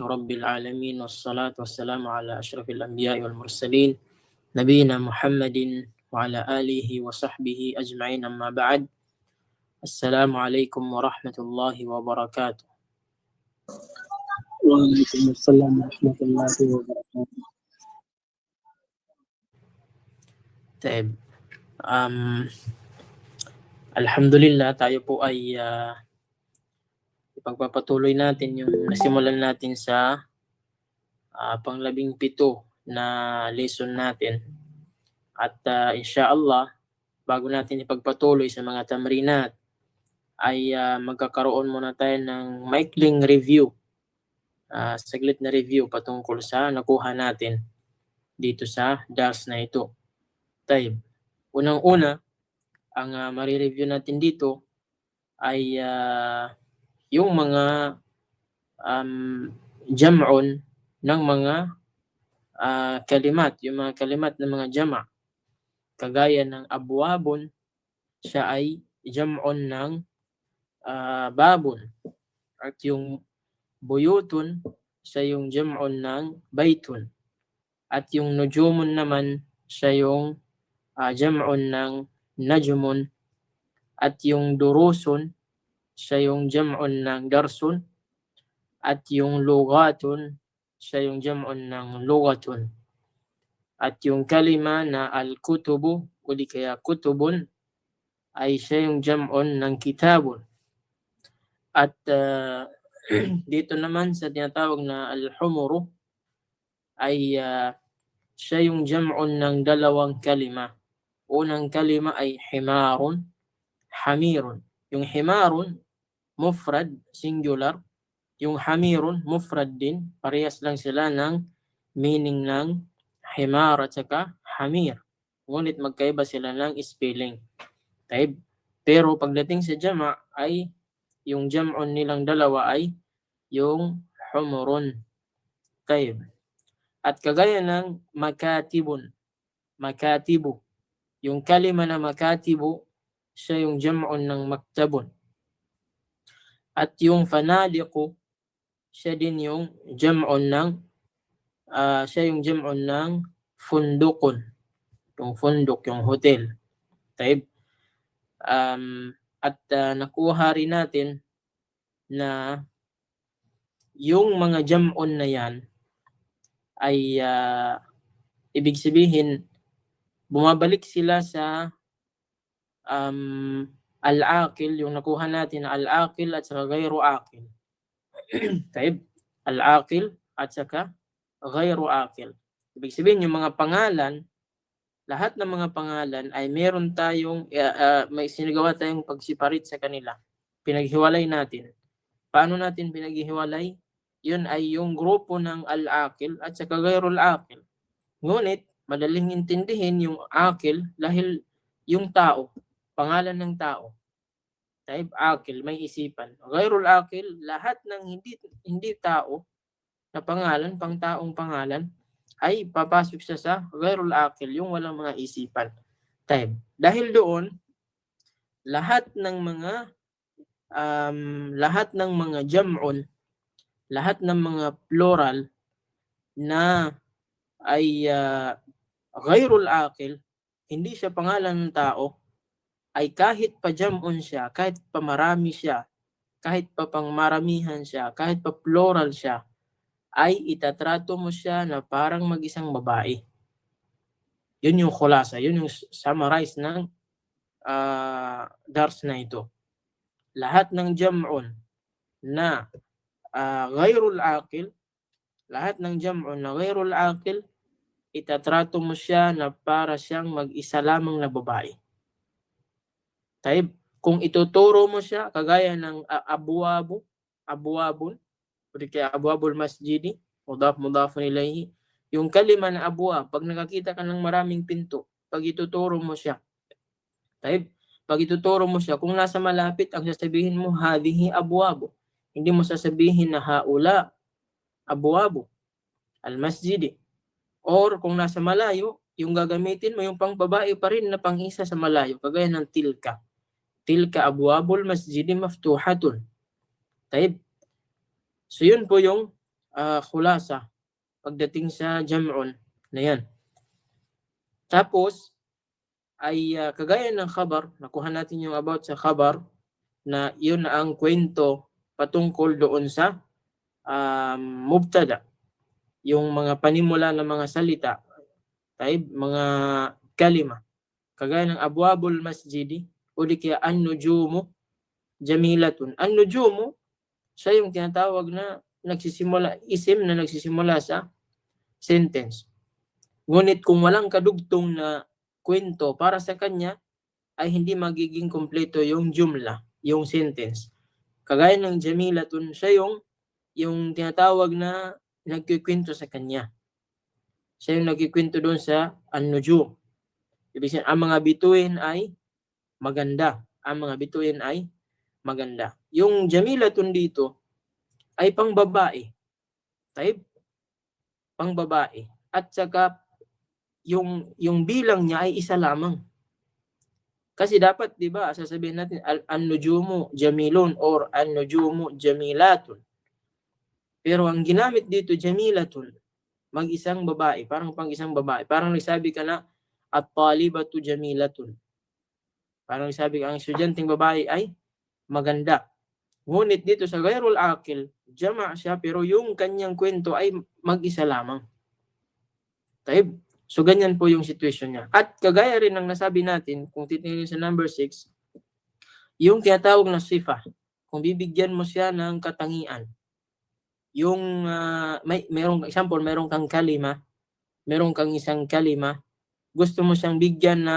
رب العالمين والصلاة والسلام على أشرف الأنبياء والمرسلين نبينا محمد وعلى آله وصحبه أجمعين أما بعد السلام عليكم ورحمة الله وبركاته. وعليكم السلام ورحمة الله وبركاته. طيب Alhamdulillah, tayo po ay ipagpapatuloy natin yung nasimulan natin sa pang-17 na lesson natin. At inshallah, bago natin ipagpatuloy sa mga tamrinat, ay magkakaroon muna tayo ng maikling review, saglit na review patungkol sa nakuha natin dito sa dars na ito. Tayo, unang-una, ang marireview natin dito ay yung mga jam'un ng mga kalimat, yung mga kalimat ng mga jama'. Kagaya ng abwabun, siya ay jam'un ng babun. At yung buyutun, siya yung jam'un ng baytun. At yung nujumun naman, siya yung jam'un ng najmun. At yung durusun, siya yung jam'un ng darsun. At yung lugatun, siya yung jam'un ng lugatun. At yung kalima na al-kutubu, o di kaya kutubun, ay siya yung jam'un ng kitabun. At dito naman sa tinatawag na al-humuru, ay siya yung jam'un ng dalawang kalima. Unang kalima ay himarun, hamirun. Yung himarun, mufrad, singular. Yung hamirun, mufrad din. Parehas lang sila ng meaning ng himar at saka hamir. Ngunit magkaiba sila ng spelling. Pero pagdating sa jama' ay yung jam'un nilang dalawa ay yung humurun. At kagaya ng makatibun, makatibu. Yung kalima na makatibu, siya yung jam'un ng maktabun. At yung fanadiku, siya din yung jam'un ng fundukun. Yung funduk, yung hotel. At nakuha rin natin na yung mga jam'un na yan ay ibig sabihin bumabalik sila sa al-aqil, yung nakuha natin na al-aqil at saka ghayru aqil. Al-aqil at saka ghayru aqil. Ibig sabihin yung mga pangalan, lahat ng mga pangalan ay meron tayong may sinagawa tayong pagsiparit sa kanila. Pinaghiwalay natin. Paano natin pinaghiwalay? Yun ay yung grupo ng al-aqil at saka ghayru al-aqil. Ngunit madaling intindihin yung aqil dahil yung tao, pangalan ng tao. Aqil, may isipan. Ghayrul aqil, lahat ng hindi tao na pangalan, pang-taong pangalan, ay papasok siya sa ghayrul aqil, yung walang mga isipan. Dahil doon, lahat ng mga jam'un, lahat ng mga plural na ay ghayrul aqil, hindi siya pangalan ng tao, ay kahit pa jam'un siya, kahit pa marami siya, kahit pa pangmaramihan siya, kahit pa plural siya, ay itatrato mo siya na parang mag-isang babae. Yun yung khulasa, yun yung summarize ng dars na ito. Lahat ng jam'un na ghayrul aqil, lahat ng jam'un na ghayrul aqil, itatrato mo siya na para siyang mag-isa lamang na babae. Kung ituturo mo siya, kagaya ng abwabun, o kaya abwabul masjidi, mudafun ilayhi, yung kalima na abwab, pag nakakita ka ng maraming pinto, pag ituturo mo siya, kung nasa malapit, ang sasabihin mo, hadhihi abwabu. Hindi mo sasabihin na haula abwabu al-masjidi. Or kung nasa malayo, yung gagamitin mo, yung pang-babae pa rin na pang-isa sa malayo, kagaya ng tilka. Tilka abwabul masjidi maftuhatun. So yun po yung khulasa pagdating sa jam'un na yan. Tapos ay kagaya ng khabar, nakuha natin yung about sa khabar na yun na ang kwento patungkol doon sa mubtada, yung mga panimula ng mga salita, mga kalima, kagaya ng abwabul masjidi o di kaya an-nujumu jamilatun. An-nujumu, siya yung tinatawag na isim na nagsisimula sa sentence. Ngunit kung walang kadugtong na kwento para sa kanya, ay hindi magiging kompleto yung jumla, yung sentence. Kagaya ng jamilatun, siya yung tinatawag na nagkikwento sa kanya. Siya yung nagkikwento doon sa an-nujum. Ibig sabihin, ang mga bituin ay maganda. Ang mga bituin ay maganda. Yung jamilatun dito ay pangbabae. Pangbabae. At saka yung bilang niya ay isa lamang. Kasi dapat, di ba, sasabihin natin an-nujumu jamilun or an-nujumu jamilatun. Pero ang ginamit dito jamilatun, mag-isang babae, parang pang-isang babae. Parang nagsabi ka na at-talibatu jamilatun. Parang nagsabi ka ang estudyanteng babae ay maganda. Ngunit dito sa ghairul aqil, jama' siya pero yung kanyang kwento ay mag-isa lamang. So ganyan po yung situation niya. At kagaya rin ng nasabi natin, kung titingnan sa number 6, yung tinatawag na sifa, kung bibigyan mo siya ng katangian. Yung merong example, merong kang kalima, merong kang isang kalima, gusto mo siyang bigyan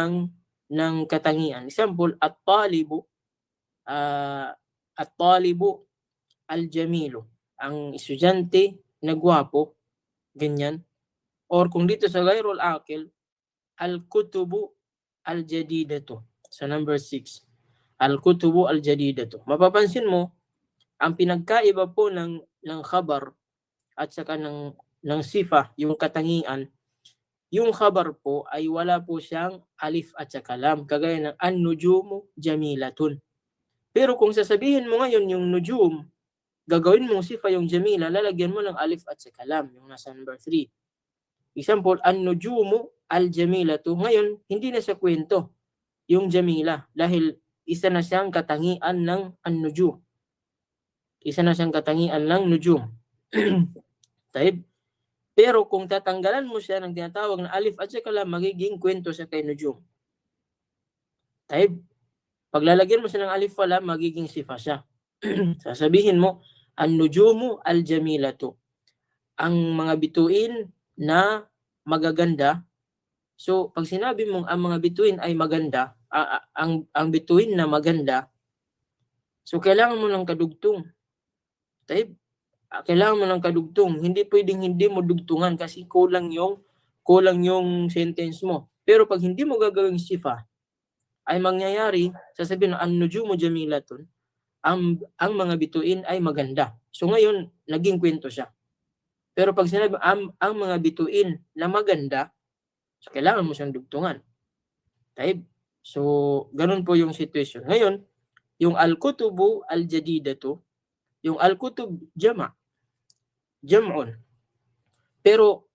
ng katangian. Example, at-talibu al-jamilu, ang estudyante na gwapo, ganyan. Or kung dito sa ghairul aqil, al-kutubu al-jadidatu. Sa number 6, al-kutubu al-jadidatu. Mapapansin mo, ang pinagkaiba po ng khabar at saka ng sifa, yung katangian, yung khabar po ay wala po siyang alif at saka lam, kagaya ng an-nujumu jamilatun. Pero kung sasabihin mo ngayon yung nujum, gagawin mong sifa yung jamila, lalagyan mo ng alif at saka lam, yung nasa number 3. Example, an-nujumu al-jamilatu. Ngayon, hindi na siya kwento yung jamila dahil isa na siyang katangian ng an-nujum. Isa na siyang katangian ng nujum. Pero kung tatanggalan mo siya ng tinatawag na alif at saka lam, magiging kwento siya kay nujum. Paglalagyan mo siya ng alif wala, magiging sifa siya. Sasabihin mo, an-nujumu al-jamilatu. Ang mga bituin na magaganda. So, pag sinabi mong ang mga bituin ay maganda, ang bituin na maganda, so kailangan mo ng kadugtong. Kailangan mo ng kadugtong. Hindi pwedeng hindi mo dugtungan kasi kulang yung sentence mo. Pero pag hindi mo gagawing sifa, ay mangyayari, sasabihin an-nujumu jamilatun, ang mga bituin ay maganda. So ngayon, naging kwento siya. Pero pag sinabi ang mga bituin na maganda, so kailangan mo siyang dugtungan. So, ganun po yung situation. Ngayon, yung al-kutubu al-jadidatu, yung al-kutub jam'un. Pero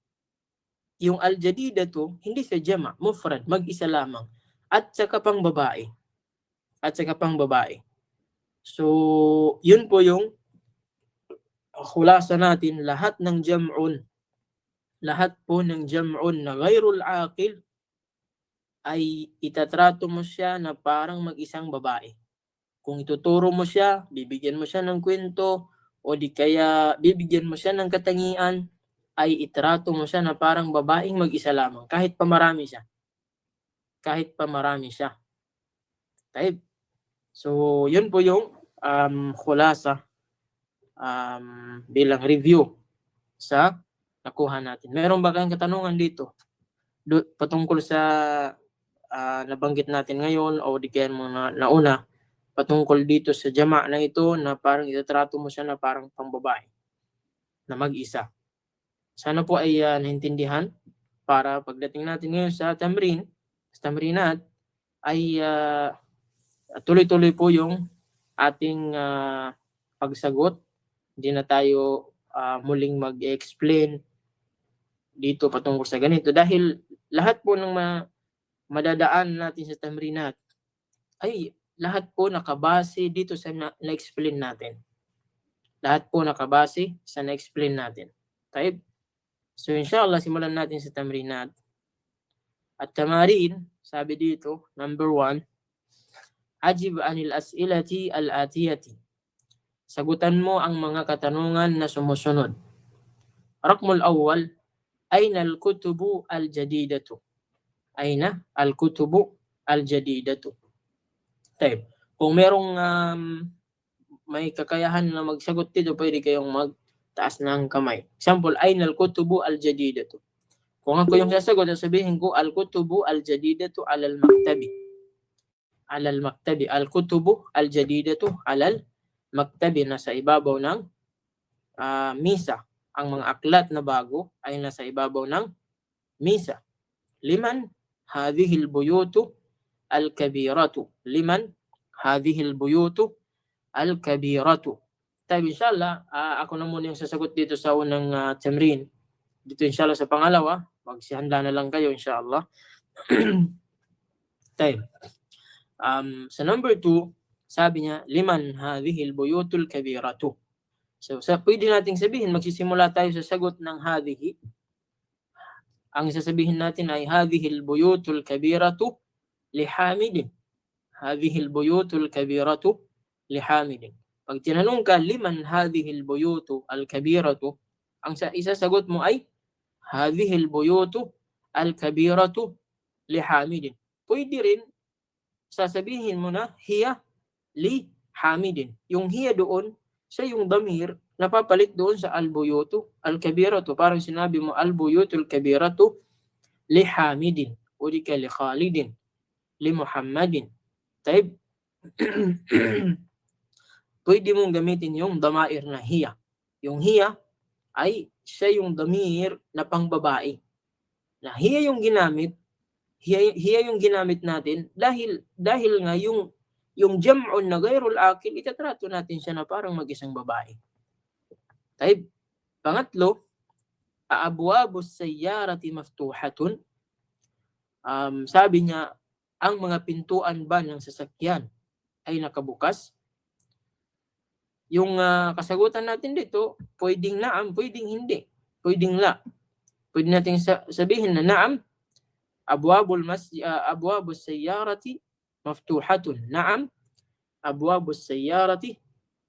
yung al-jadidatu, hindi siya jama', mufrad, mag-isa lamang. At saka pang babae. So, yun po yung khulasa natin, lahat po ng jam'un na ghairul aqil ay itatrato mo siya na parang mag-isang babae. Kung ituturo mo siya, bibigyan mo siya ng kwento, o di kaya bibigyan mo siya ng katangian, ay itrato mo siya na parang babaeng mag-isa lamang, kahit pa marami siya. So, yun po yung khulasa bilang review sa nakuha natin. Meron ba kayong katanungan dito? Patungkol sa nabanggit natin ngayon o di kaya mga nauna, patungkol dito sa jama' na ito na parang itatrato mo siya na parang pangbabae na mag-isa. Sana po ay naintindihan para pagdating natin ngayon sa tamrinat ay tuloy-tuloy po yung ating pagsagot. Hindi na tayo muling mag-explain dito patungkol sa ganito. Dahil lahat po ng madadaan natin sa tamrinat ay lahat po nakabase dito sa na-explain natin. Lahat po nakabase sa na-explain natin. Taib. So inshallah, simulan natin sa tamrinat. At tamarin, sabi dito, number 1, ajib anil as'ilati al-atiyati. Sagutan mo ang mga katanungan na sumusunod. Rakmul awwal, aina al-kutubu al-jadidatu? Aina al-kutubu al-jadidatu? Taib. Kung merong may kakayahan na magsagot dito, pwede kayong magtaas ng kamay. Example, aina al-kutubu al-jadidatu? Kung ako yung sasagot, sabihin ko, al-kutubu al-jadidatu alal maktabi. Alal maktabi. Al-kutubu al-jadidatu alal maktabi. Nasa ibabaw ng misa. Ang mga aklat na bago ay nasa ibabaw ng misa. Liman hadhil buyutu al-kabiratu. Liman hadhil buyutu al-kabiratu. Tayo inshallah, ako na muna yung sasagot dito sa unang tamrin. Dito inshallah sa pangalawa, magsihanda na lang kayo inshallah. Tayo. Sa number 2, sabi niya, liman hadhil buyutul kabiratu. So, pwede nating sabihin, magsisimula tayo sa sagot ng hadhihi. Ang sasabihin natin ay hadhil buyutul kabiratu lihamidin. Hadhil buyutul kabiratu lihamidin. Pag tinanong ka, liman hadhil buyutu al-kabiratu, ang isasagot mo ay hadhil buyutu al-kabiratu lihamidin. Pwede rin sasabihin mo na hiya li hamidin. Yung hiya doon, siya yung damir na papalit doon sa al-buyutu al-kabiratu. Parang sinabi mo al-buyutu al-kabiratu li hamidin. O di ka li khalidin, li muhammadin. Taib. Pwede mong gamitin yung damair na hiya. Yung hiya ay siya yung damir na pangbabae. Na hiya yung ginamit, hiya yung ginamit natin dahil nga yung jam'un na gayrul akil, itatrato natin siya na parang mag-isang babae. Taib. Pangatlo, abwabus sayyarati maftuhatun. Sabi niya, ang mga pintuan ba ng sasakyan ay nakabukas? Yung kasagutan natin dito, pwedeng naam, pwedeng hindi. Pwedeng la. Pwede natin sabihin na naam, abwabus sayyarati maftuhatun. Naam, abwabus sayyarati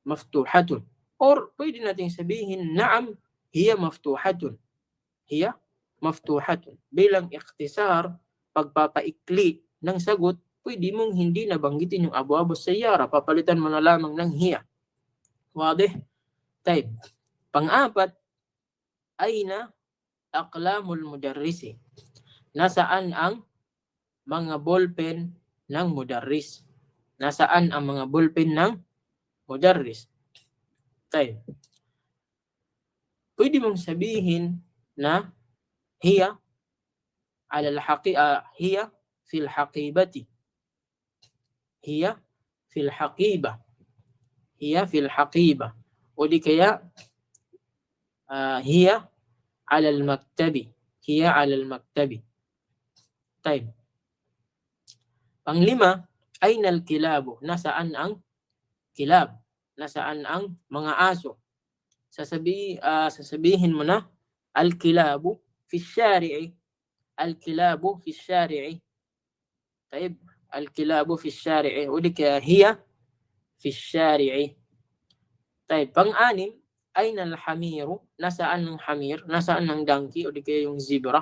maftuhatun. Or pwede natin sabihin, naam, hiya maftuhatun. Hiya maftuhatun. Bilang ikhtisar, pagpapaikli ng sagot, pwede mong hindi nabanggitin yung abwabus sayyara. Papalitan mo na lamang ng hiya. Wadih? Taib. Pang-apat, aina aqlamul mudarrisi. Nasaan ang mga ballpen ng mudarris? Nasaan ang mga ballpen ng mudarris? Taib. Pwede mong sabihin na hiya hiya fil haqibati. Hiya fil haqiba. Hiya fil haqiba. O di kaya hiya alal maktabi. Hiya alal maktabi. Taib. Panglima, aynal kilabu. Nasaan ang kilab? Nasaan ang mga aso? Sasabihin mo na al-kilabu fi syari'i. Al-kilabu fi syari'i. Taib. Al-kilabu fi syari'i. O di kaya hiya fi syari'i. Taib. Pang-anim, ayna al-hamiru? Nasaan ang hamir? Nasaan ang donkey? O di kaya yung zebra?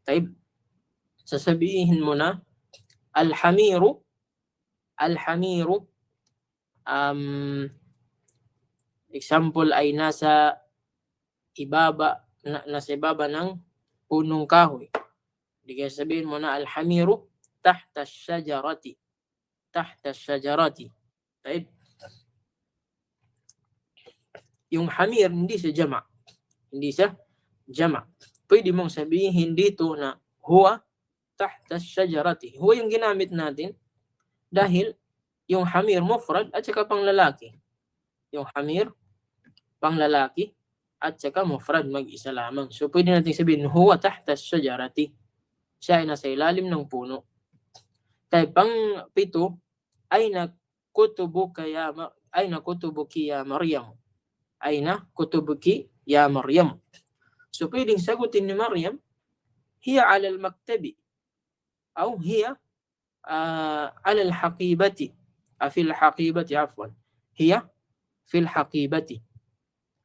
Taib. Sasabihin mo na al-hamiru example ay nasa ibaba ng punong kahoy. Di kaya sabihin mo na al-hamiru tahta ash-shajarati. Tahta ash-shajarati. Taib. Yung hamir hindi siya jama'. Hindi siya jama'. Pwede mong sabihin dito na huwa tahta ash-shajarati. Huwa yung ginamit natin dahil yung hamir mufrad at saka panglalaki. Yung hamir panglalaki at saka mufrad, mag-isa lamang. So pwede natin sabihin, huwa tahta syajarati. Siya ay nasa ilalim ng puno. Kaya pang 7, aina kutubuki ya Maryam. Aina kutubuki ya Maryam. So pwedeng sagutin ni Maryam, hiya ala al-maktabi. Au hiya ala al-haqibati. Fil haqibati, afwan. Hiya fil haqibati.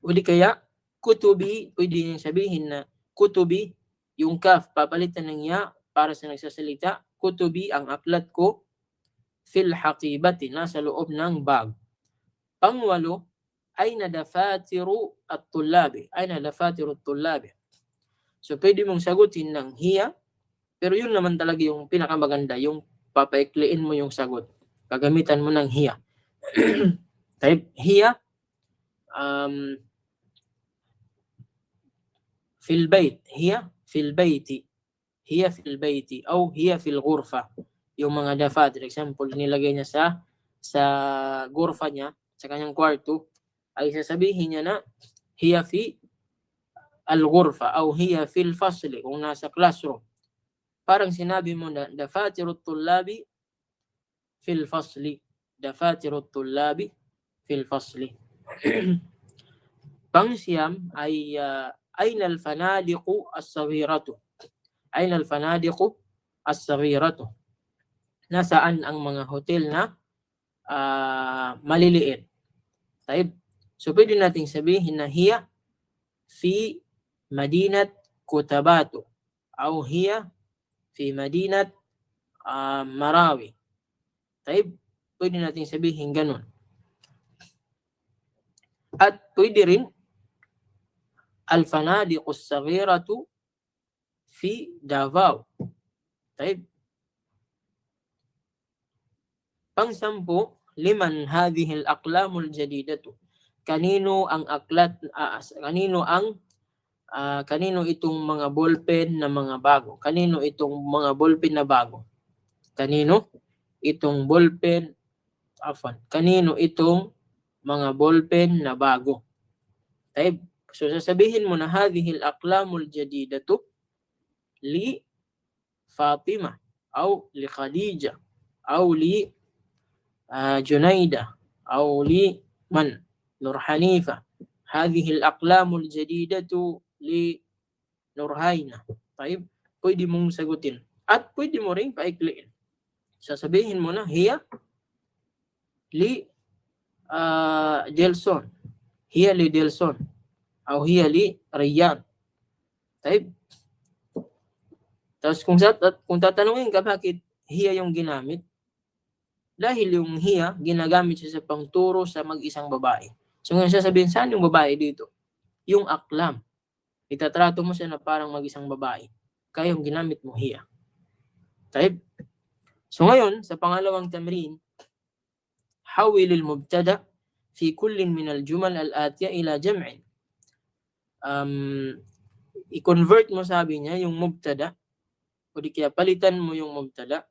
Uli kaya, kutubi, pwede niyang sabihin na kutubi, yung kaf, papalitan ng ya para sa nagsasalita. Kutubi, ang aklat ko, fil haqibati, nasa loob ng bag. Pang-8, ayna dafatiru at-tullabi. Ayna dafatiru at-tullabi. So pwede mong sagutin ng hiya, pero yun naman talaga yung pinakamaganda, yung papaikliin mo yung sagot. Gagamitan mo ng hiya. Type hiya, fil bayt, hiya fil bayti, hiya fil bayti, o hiya fil ghurfa. Yung mga dafatir, example, nilagay niya sa ghurfa niya, sa kanyang kwarto, ay sasabihin niya na hiya fi al-ghurfa o hiya fil fasli, kung nasa classroom. Parang sinabi mo na dafatirut tullabi fil fasli. Dafatirut tullabi fil fasli. Pang-9 ay ayna al-fanadiqu as-saghiratu. Ayna al-fanadiqu as-saghiratu. Nasaan ang mga hotel na maliliit? Taib. So pwede nating sabihin na hiya fi Madinat Cotabato o hiya fi Madinat Marawi. Taib. Pwede nating sabihin ganun. At pwede rin al-fanadiqu as-saghiratu fi Davao. Taib. Pang-10, liman hadhihi al-aqlamul jadidatu. Kanino ang aklat, kanino itong mga ballpen na mga bago? Kanino itong mga ballpen na bago? Kanino itong ballpen, kanino itong mga ballpen na bago? Taib. So sasabihin mo na hadhihi al-aqlamul jadidatu li Fatima o li Khadija o li Junaida o li man Nur Hanifa. Hadhihi al-aqlamul jadidatu li Nurhayna. Taib. Pwede mong sagutin. At pwede mo rin paikliin. Sasabihin mo na hiya li Delson. Hiya li Delson. O hiya li Riyan. Taib. Tapos kung tatanungin ka bakit hiya yung ginamit, dahil yung hiya, ginagamit siya sa pangturo sa mag-isang babae. So ngayon sasabihin, saan yung babae dito? Yung aklam. Itatrato mo siya na parang mag-isang babae. Kaya yung ginamit mo hiya. Taib. So ngayon, sa pangalawang tamrin, hawil al-mubtada fi kullin min al-jumal al-atiya ila jam'in. I-convert mo, sabi niya, yung mubtada, o di kaya palitan mo yung mubtada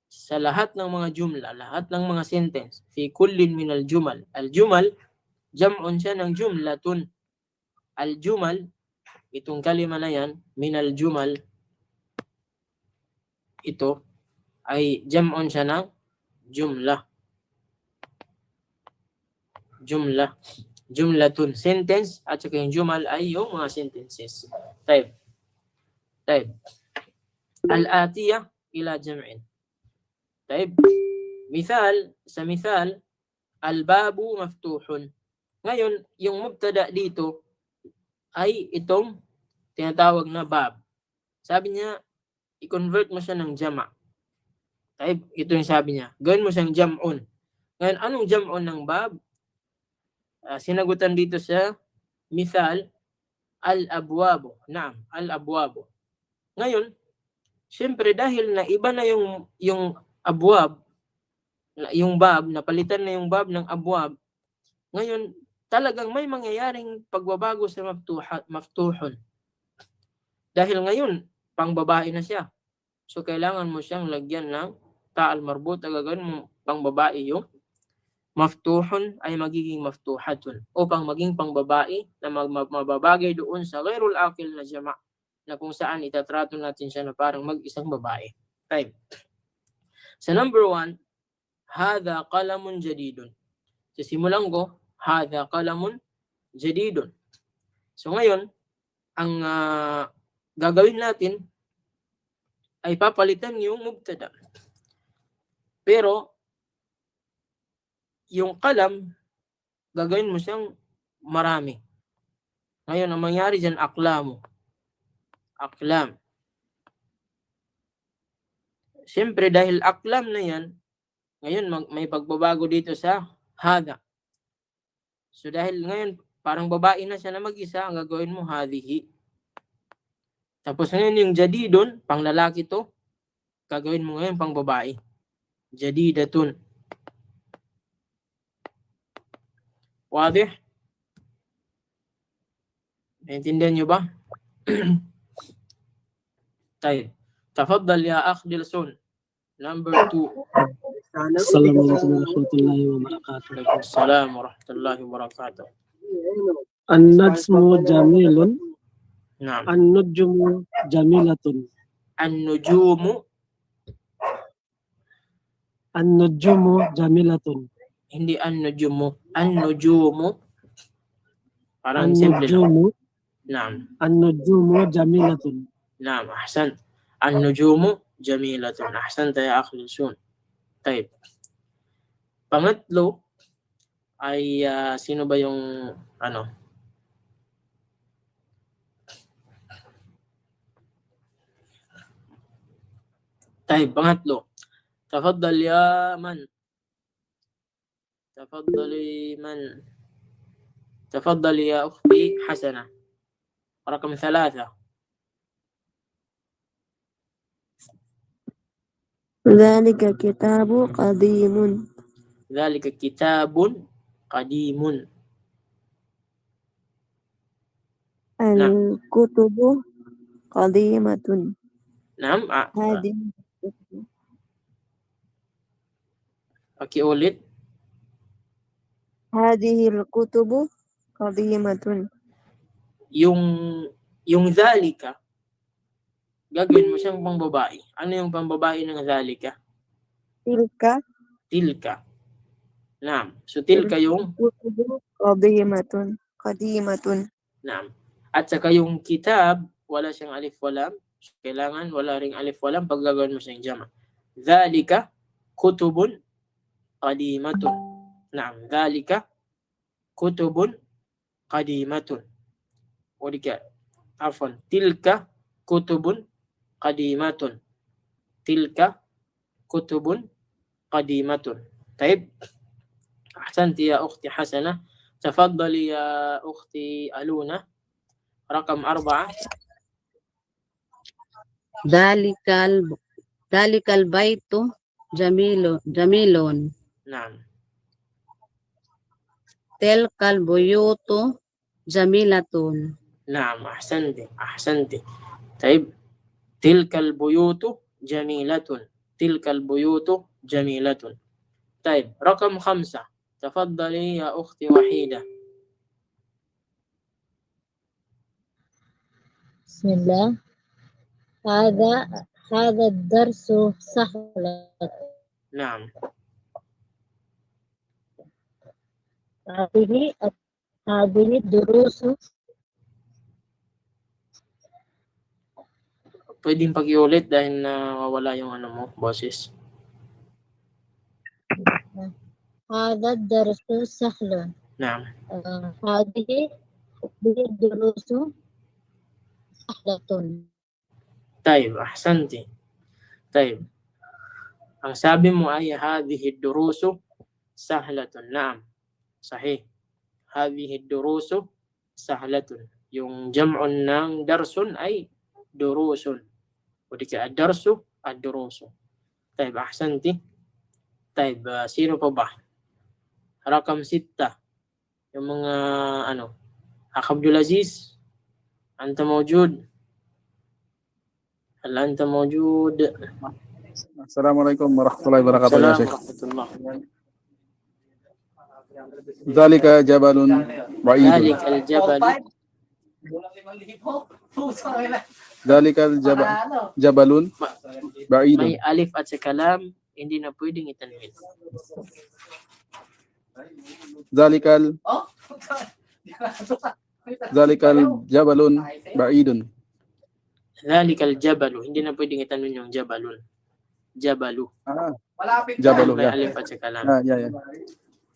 sa lahat ng mga jumla, lahat ng mga sentence, fi kullin min al-jumal. Al-jumal, jam'un siya ng jumlatun. Al-jumal, itong kalima na yan, min al-jumal, ito, ay jam'un siya ng jumla. Jumla. Jumlatun, sentence, at saka yung jumal ay yung mga sentences. Type. Al-atiyah ila jam'in. Taib. Sa misal, al-babu maftuhun. Ngayon, yung mubtada dito ay itong tinatawag na bab. Sabi niya, i-convert mo siya ng jama. Taib, ito yung sabi niya. Gawin mo siyang jam'un. Ngayon, anong jam'un ng bab? Sinagutan dito sa misal, al-abwabo. Naam, al-abwabo. Ngayon, siyempre dahil na iba na yung abwab, yung bab, napalitan na yung bab ng abwab, ngayon talagang may mangyayaring pagbabago sa maftuhun. Dahil ngayon, pang babae na siya. So kailangan mo siyang lagyan ng ta'al marbut, gagawin mo pang babae yung maftuhun ay magiging maftuhatun upang maging pangbabae na mababagay doon sa ghairul aqil na jama' na kung saan itatrato natin siya na parang mag-isang babae. Type. Sa number 1, hadha qalamun jadidun. Sa simulan ko, hadha qalamun jadidun. So ngayon, ang gagawin natin ay papalitan yung mubtada. Pero yung qalam, gagawin mo siyang marami. Ngayon, ang mangyari dyan, aklamu. Aklam. Siyempre, dahil aklam na yan, ngayon may pagbabago dito sa hada. So dahil ngayon, parang babae na siya na mag-isa, ang gagawin mo, hadihi. Tapos ngayon yung jadidun, pang lalaki to, gagawin mo ngayon pang babae. Jadidatun. Wadih? Naintindihan nyo ba? Tayo. Tafaddal ya akh Dilson. Number 2. Assalamualaikum warahmatullahi wabarakatuh. Waalaikumsalam warahmatullahi wabarakatuh. An-najmu jamilun. Naam. An-nujmu jamilatun. An-nujumu. An-nujumu jamilatun. Hindi an-nujumu. An-nujumu. Parang simple lang. Naam. An-nujumu jamilatun. Naam. Ahsan. An-nujumu jamilatun. Ahsan ya akhi Dilson. Type. Pangatlo ay sino ba yung ano? Type. Pangatlo. Tafaddal ya man. Tafaddali man. Tafaddali ya ukhti Hasana. Rakam 3. ذلك كتاب قديم. ذلك كتاب قديم. الكتب قديمة. Naam. هذه Pakiulit. هذه الكتب قديمة. Yung zalika, gagawin mo siyang pangbabae. Ano yung pangbabae ng zalika? تلك Tilka. Naam. So tilka yung الكتب قديمة. naam. At saka yung kitab, wala siyang alif walam. Kailangan wala ring alif walam pag gagawin mo siyang jama. Zalika kutubun qadimatun. Naam. Zalika kutubun qadimatun. O di ka, afwan, tilka kutubun qadimatun. Tilka kutubun qadimatun. Taib. Ahsanti ya ukhti Hasana. Tafaddali ya ukhti Aluna. Rakam 4. Dalikal baitu jamilun. Naam. Tilkal buyutu jamilatun. Naam. Ahsanti. Taib. Tilkal buyutu jamilatun. Tilkal buyutu jamilatun. Taib. Rakam 5. Tafaddali ya ukhti Wahida. Bismillah. هذا الدرس سهل. Naam. هذه الدروس. Pwedeng pakiulit dahil nawawala yung ano mo, boses. هذا الدرس سهل. Naam. هذه الدروس سهلة. Taib. Ahsanti. Taib. Ang sabi mo ay hadhihi durusu sahlatun. Naam. Sahih. Hadhihi durusu sahlatun. Yung jam'un ng darsun ay durusun. O di ka ad-darsu, ad-durusu. Taib. Ahsanti. Taib. Sino pa ba? Rakam 6. Yung mga ano. Akh Abdul Aziz. Anta mawjud. Hal anta mawjud. Assalamualaikum warahmatullahi wabarakatuh ya Assalamualaikum Syekh. warahmatullahi wabarakatuh. Zalika jabalun ba'idun. ذلك الجبل Zalikal jabalun ba'idun. may alif at saka lam, hindi na pwedeng itanwin. Zalikal jabalun ba'idun. ذلك الجبل, hindi na pwedeng itanwin yung jabalun. Jabalu. Jabalu, May yeah. alif at saka lam. Yeah.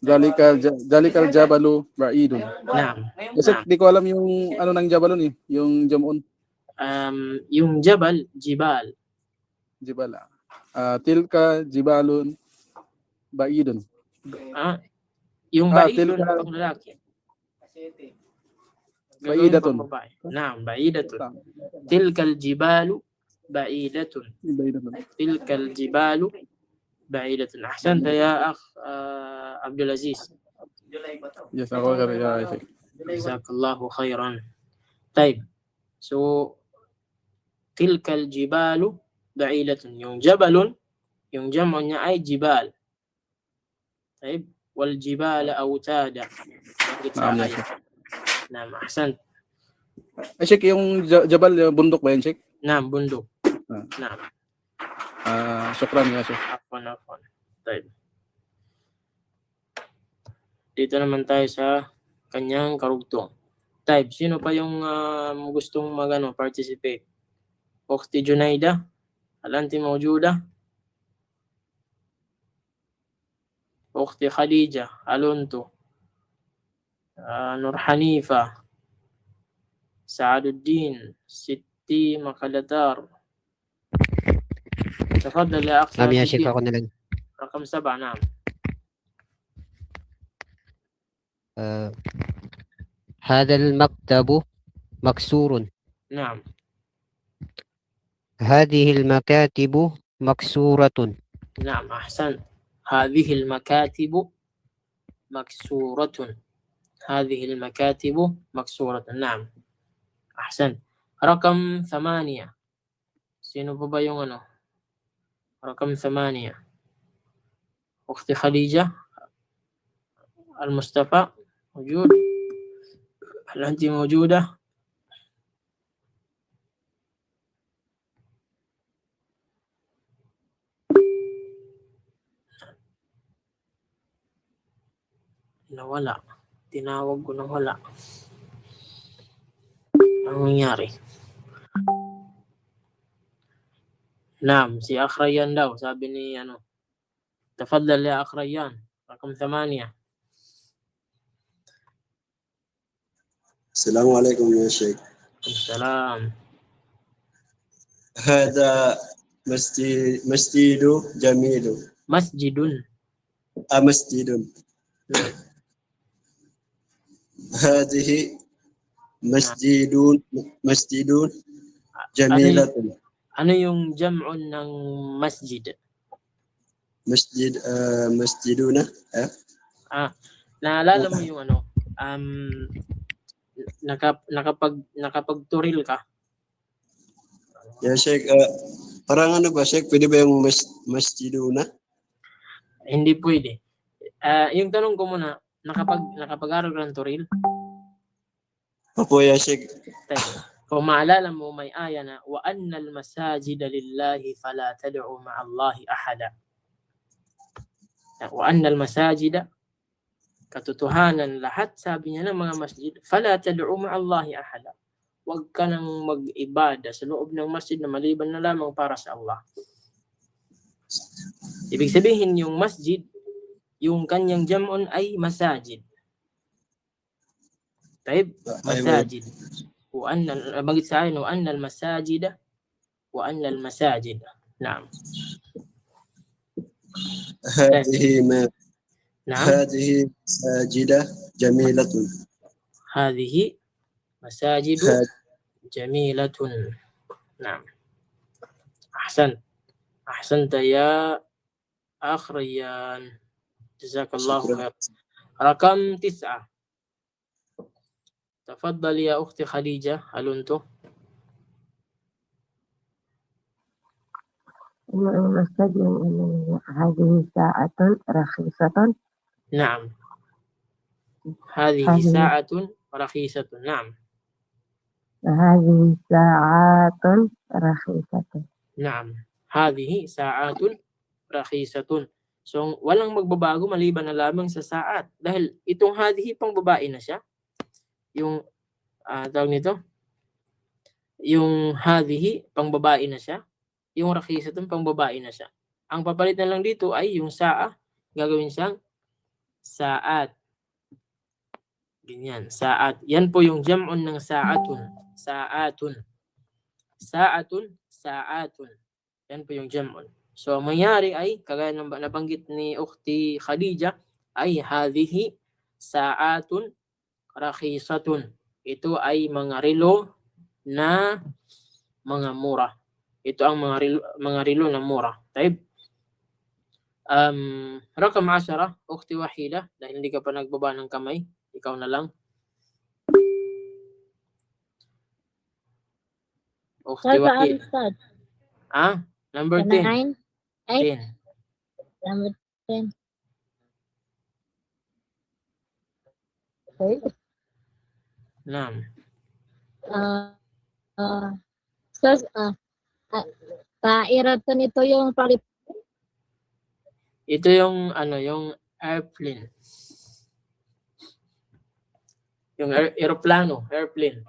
Zalikal jabalu ba'idun. Naam. Kasi Naam. di ko alam yung ano ng jabalun eh, yung jamon. Yung jabal, jibal. Jibala. Tilka jibalun ba'idun. Yung ba'idun, tilka- pang lalaki. Ba'idatun. Pang babae. Naam, ba'idatun. Tilkal jibalu ba'idatun. Ba'idatun. Tilkal jibalu ba'idatun. Ahsanta ya akh Abdul Aziz. Yes, ako kaya Jazakallahu khairan. Taib. So, tilkal jibalu ba'idatun. Yung jabalun, yung jam'o niya ay jibal. Taib. Wal jibala awtada. Bakit sa Naam, ayat? Naam, ahsan. Sheikh, yung jabal, bundok ba yan, Sheikh? Naam, bundok. Ah. Naam. Syukran ya, Sheikh. Afwan. Taib. Dito naman tayo sa kanyang karugtong. Taib, sino pa yung gustong participate? Ukhti Junaida? Hal anti mawjuda? Ukhti Khadija? Alunto? Nur Hanifa? Saaduddin? Siti Makalatar? تفضل يا أخ نعم يا سعد شيخ الدين. ako na lang. رقم 7 نعم. هذا المكتب مكسور. نعم. هذه المكاتب مكسورة. نعم أحسنت. هذه المكاتب مكسورة. هذه المكاتب مكسورة. نعم أحسنت. رقم 8. Sino pa ba yung رقم 8. أختي خديجة المصطفى موجود؟ هل أنت موجودة؟ Nawala. Tinawag ko nang wala. Ang nangyari? Naam, si Akhrayan daw, sabi ni Tafaddal ya Akhrayan, رقم 8. السلام عليكم يا شيخ. Assalam. هذا مسجد جميل. Masjidun. مسجد. هذه مسجد جميلة. Ano yung jam'un ng masjid? مسجدنا. Naalala mo yung nakapagturil ka? Ya Sheikh, parang ba Sheikh, pwede ba yung masjiduna? Hindi pwede. Yung tanong ko muna, nakapag-aral ka ng turil? Opo ya Sheikh. Kung maalala mo, may aya na, wa annal masajida lillahi fala tad'u ma'allahi ahada. Wa annal masajida, katotohanan lahat, sabi niya ng mga masjid, fala tad'u ma'allahi ahada. Huwag ka nang mag-ibada sa loob ng masjid na maliban na lamang para sa Allah. Ibig sabihin yung masjid, yung kanyang jam'un ay masajid. Taib, masajid. Bagit sa akin, wa annal masajida, wa annal masajid. Naam. هذه مساجد جميلة. هذه مساجد جميلة. نعم. أحسنت يا أخ ريان. جزاك الله خير. رقم 9. تفضل يا أختي خديجة. هل أنتم؟ المسجد هذه ساعة رخيصة. نعم. Hadhihi sa'atun rakhisatun. Naam. هذه ساعات رخيصة. Naam. Hadhihi sa'atun rakhisatun. So, walang magbabago maliban na lamang sa saat. Dahil itong hadhihi pang babae na siya. Yung, tawag nito, yung hadhihi pang babae na siya. Yung rakhisatun pang babae na siya. Ang papalit na lang dito ay yung sa'a, gagawin siyang saat. Ganyan, saat. Yan po yung jam'un ng sa'atun. Sa'atun. Sa'atun, sa'atun. Yan po yung jam'un. So, mangyari ay, kagaya ng nabanggit ni Ukhti Khadija, ay hadhihi sa'atun rakhisatun. Ito ay mga relo na mga mura. Ito ang mga relo na mura. Taib. Rakam 10, Ukhti Wahida, dahil hindi ka pa nagbaba ng kamay, ikaw na lang. Ukhti كيف Wahida. أستاذ؟ Number 10. 9 8 10. number 10. Okay. Naam. Ustaz, tairatan ito yung palit. Ito yung yung airplane. Yung aeroplano, airplane.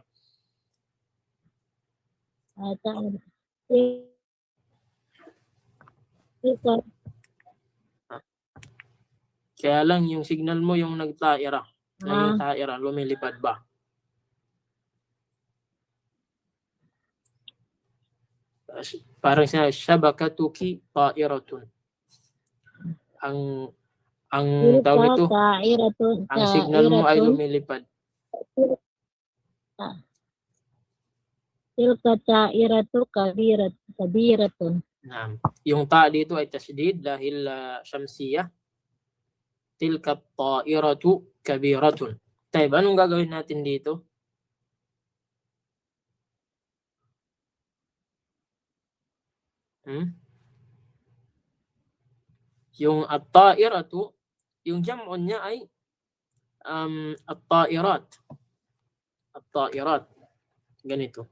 Kaya lang yung signal mo yung nagtaira. Na yung taira, lumilipad ba? Parang syabakatuki ta'iratun. Ang tawag nito, ang signal mo ay lumilipad. Tilka ta'iratu kabiratun. Yung ta dito ay tasdid dahil syamsiyah. Tilka ta'iratu kabiratun. Tayo, anong gagawin natin dito? Yung at-ta'iratu, yung jam'un niya ay at-ta'irat. At-ta'irat. Ganito.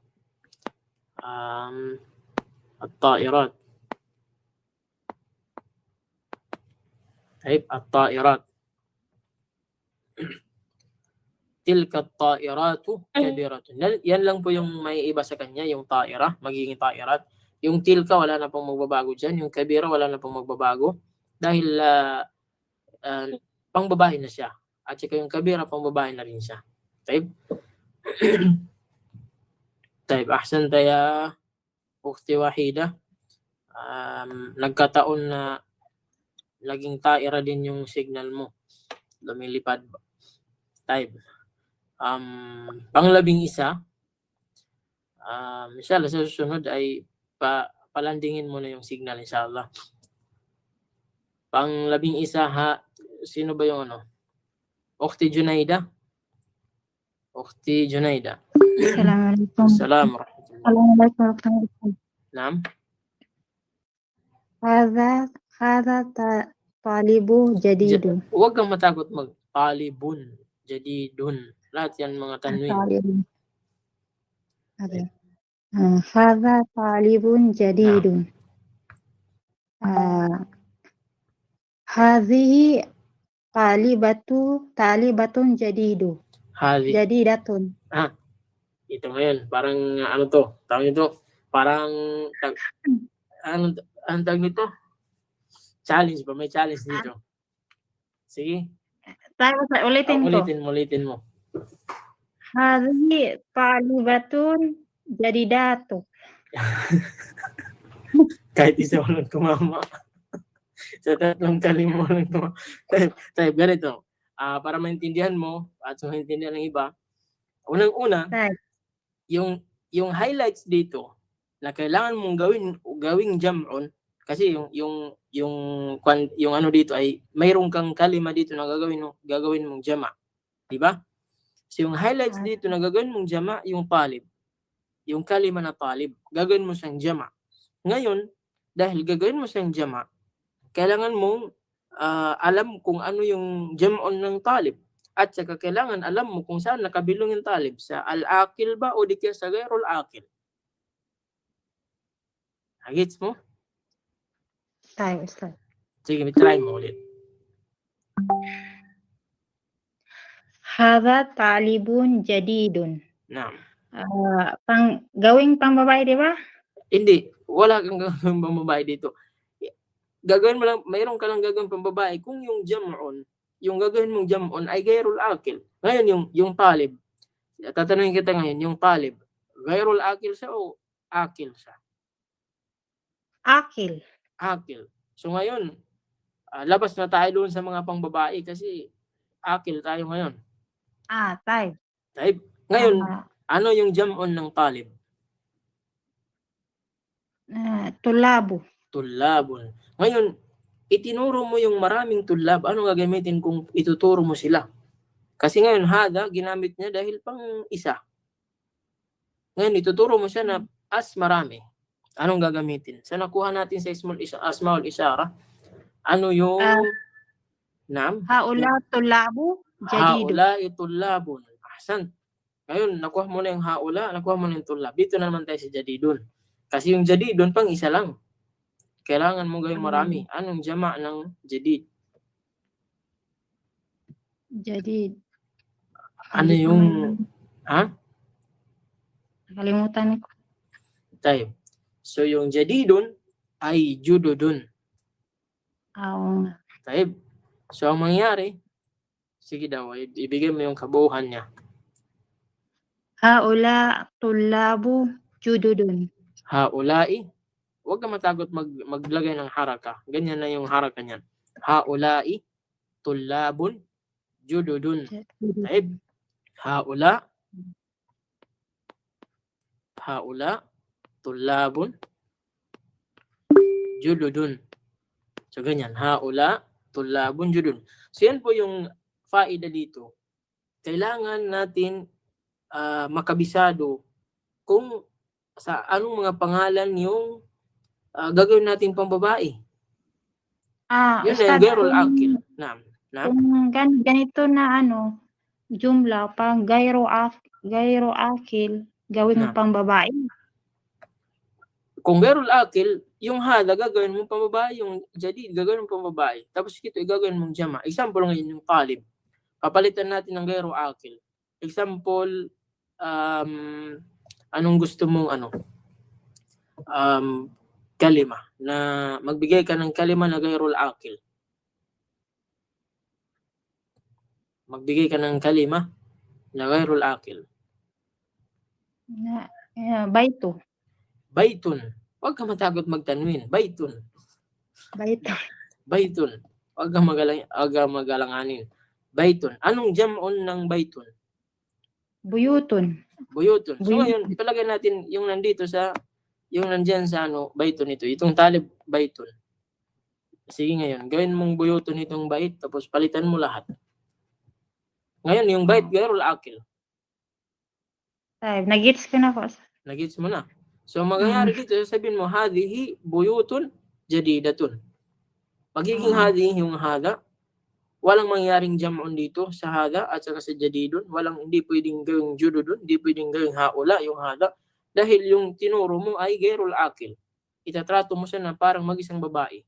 At-ta'irat. Taib, at-ta'irat. Tilka at-ta'iratu kabiratun. Yan lang po yung may iba sa kanya, yung ta'ira, magiging ta'irat. Yung tilka, wala na pong magbabago dyan. Yung kabira, wala na pong magbabago. Dahil pang babae na siya. At saka yung kabira, pang babae na rin siya. Taib. Taib, ahsan taya, Ukhti Wahida. Nagkataon na naging taira din yung signal mo. Lumilipad. Taib. Panglabing isa, inshallah sa susunod ay palandingin mo na yung signal, inshallah. Panglabing isa, sino ba yung Ukhti Junaida? Ukhti Junaida. Assalamualaikum. Assalamualaikum. Naam. Hadha talibu jadidun. Huwag kang matakot talibun, jadidun. Lahat yan mga tanwin. Hadha talibun jadidun. Hadhihi talibatun jadidu. Jadidatun. Ito ngayon, parang tawag nito, parang tawag nito? Challenge ba? May challenge dito. Sige. Ulitin mo. Hadhihi talibatun jadidatu. Kahit isa walang tumama. Sa tatlong kalima walang tumama. Tayo, ganito. Para maintindihan mo at maintindihan ng iba, unang-una, yung highlights dito na kailangan mong gawing jam'un, kasi yung dito ay mayroong kang kalima dito na gagawin mong jama'. Di ba? So yung highlights dito na gagawin mong jama', yung talib. Yung kalima na talib, gagawin mo siyang jama'. Ngayon, dahil gagawin mo siyang jama', kailangan mong alam kung ano yung jam'un ng talib. At saka kailangan alam mo kung saan nakabilong yung talib, sa al-akil ba o di kaya sa gairul akil. Gets mo? طيب أستاذ. Sige, try mo ulit. هذا طالب جديد. Naam. Gawing pambabae, di ba? Hindi, wala kang gagawin pambabae dito. Gagawin mo lang, mayroon ka lang gagawin pambabae kung yung jam'on, yung gagawin mong jam'on ay gairul akil. Ngayon, yung talib, tatanungin kita ngayon, yung talib, gairul akil siya o akil siya? Akil. Akil. So ngayon, labas na tayo doon sa mga pangbabae kasi akil tayo ngayon. Taib. Taib. Ngayon, ano yung jam'on ng talib? Tulabu. Tulabun. Ngayon, itinuro mo yung maraming tulab. Ano gagamitin kung ituturo mo sila? Kasi ngayon, hada, ginamit niya dahil pang isa. Ngayon, ituturo mo siya na as marami. Anong gagamitin? Sa nakuha natin sa asmaul isyara, ano yung nam? Haula tulabu jadidu. Haula itulabun. Ahsan. Ngayon, nakuha mo na yung haula, nakuha mo na yung tulab. Dito naman tayo sa jadidun. Kasi yung jadidun, pang isa lang. Kailangan mo gawing marami. Anong jama' ng jadid? Jadid. Ano yung... Nakalimutan ko. Tayo. So, yung jadidun ay jududun. Oo. Tayo. So, ang mangyari, sige daw, ibigay mo yung kabuuhan niya. Haula tulabu jududun. Haulai. Huwag ka matagot maglagay ng haraka. Ganyan na yung haraka niyan. Haulai tulabun jududun. Taib. Haula tulabun jududun. So ganyan. Haula tulabun jududun. So yan po yung faida dito. Kailangan natin makabisado kung sa anong mga pangalan yung gagawin natin pambabae. Yun na yung gairul akil. Naam. Kung ganito na jumla, pang gairo akil, gawin mo pambabae. Kung gairul akil, yung hada gagawin mo pambabae, yung jadid gagawin mo pambabae. Tapos ito gagawin mong jama. Example ngayon yung talib. Papalitan natin ng gairo akil. Example, anong gusto mong kalima na magbigay ka ng kalima na gairul akil. Magbigay ka ng kalima na gairul akil. Baito. Baitun. Huwag ka matagot magtanwin. Baitun. Baitun. Huwag ka magalanganin. Baitun. Anong jam'on ng baitun? Buyutun. Buyutun. So ngayon, ipalagay natin yung nandito yung nandyan sa baitun ito. Itong talib baitun. Sige ngayon, gawin mong buyutun itong bait, tapos palitan mo lahat. Ngayon, yung bait, gairul akil. Nagits ko na po. Nagits mo na. So, magyayari dito, sabihin mo, hadihi buyutun jadidatun. Magiging hadihi yung hada, walang mangyaring jam'un dito sa hada at saka sa jadidun. Hindi pwedeng gawing jududun, hindi pwedeng gawing haula yung hada. Dahil yung tinuro mo ay gairul akil. Itatrato mo siya na parang mag-isang babae.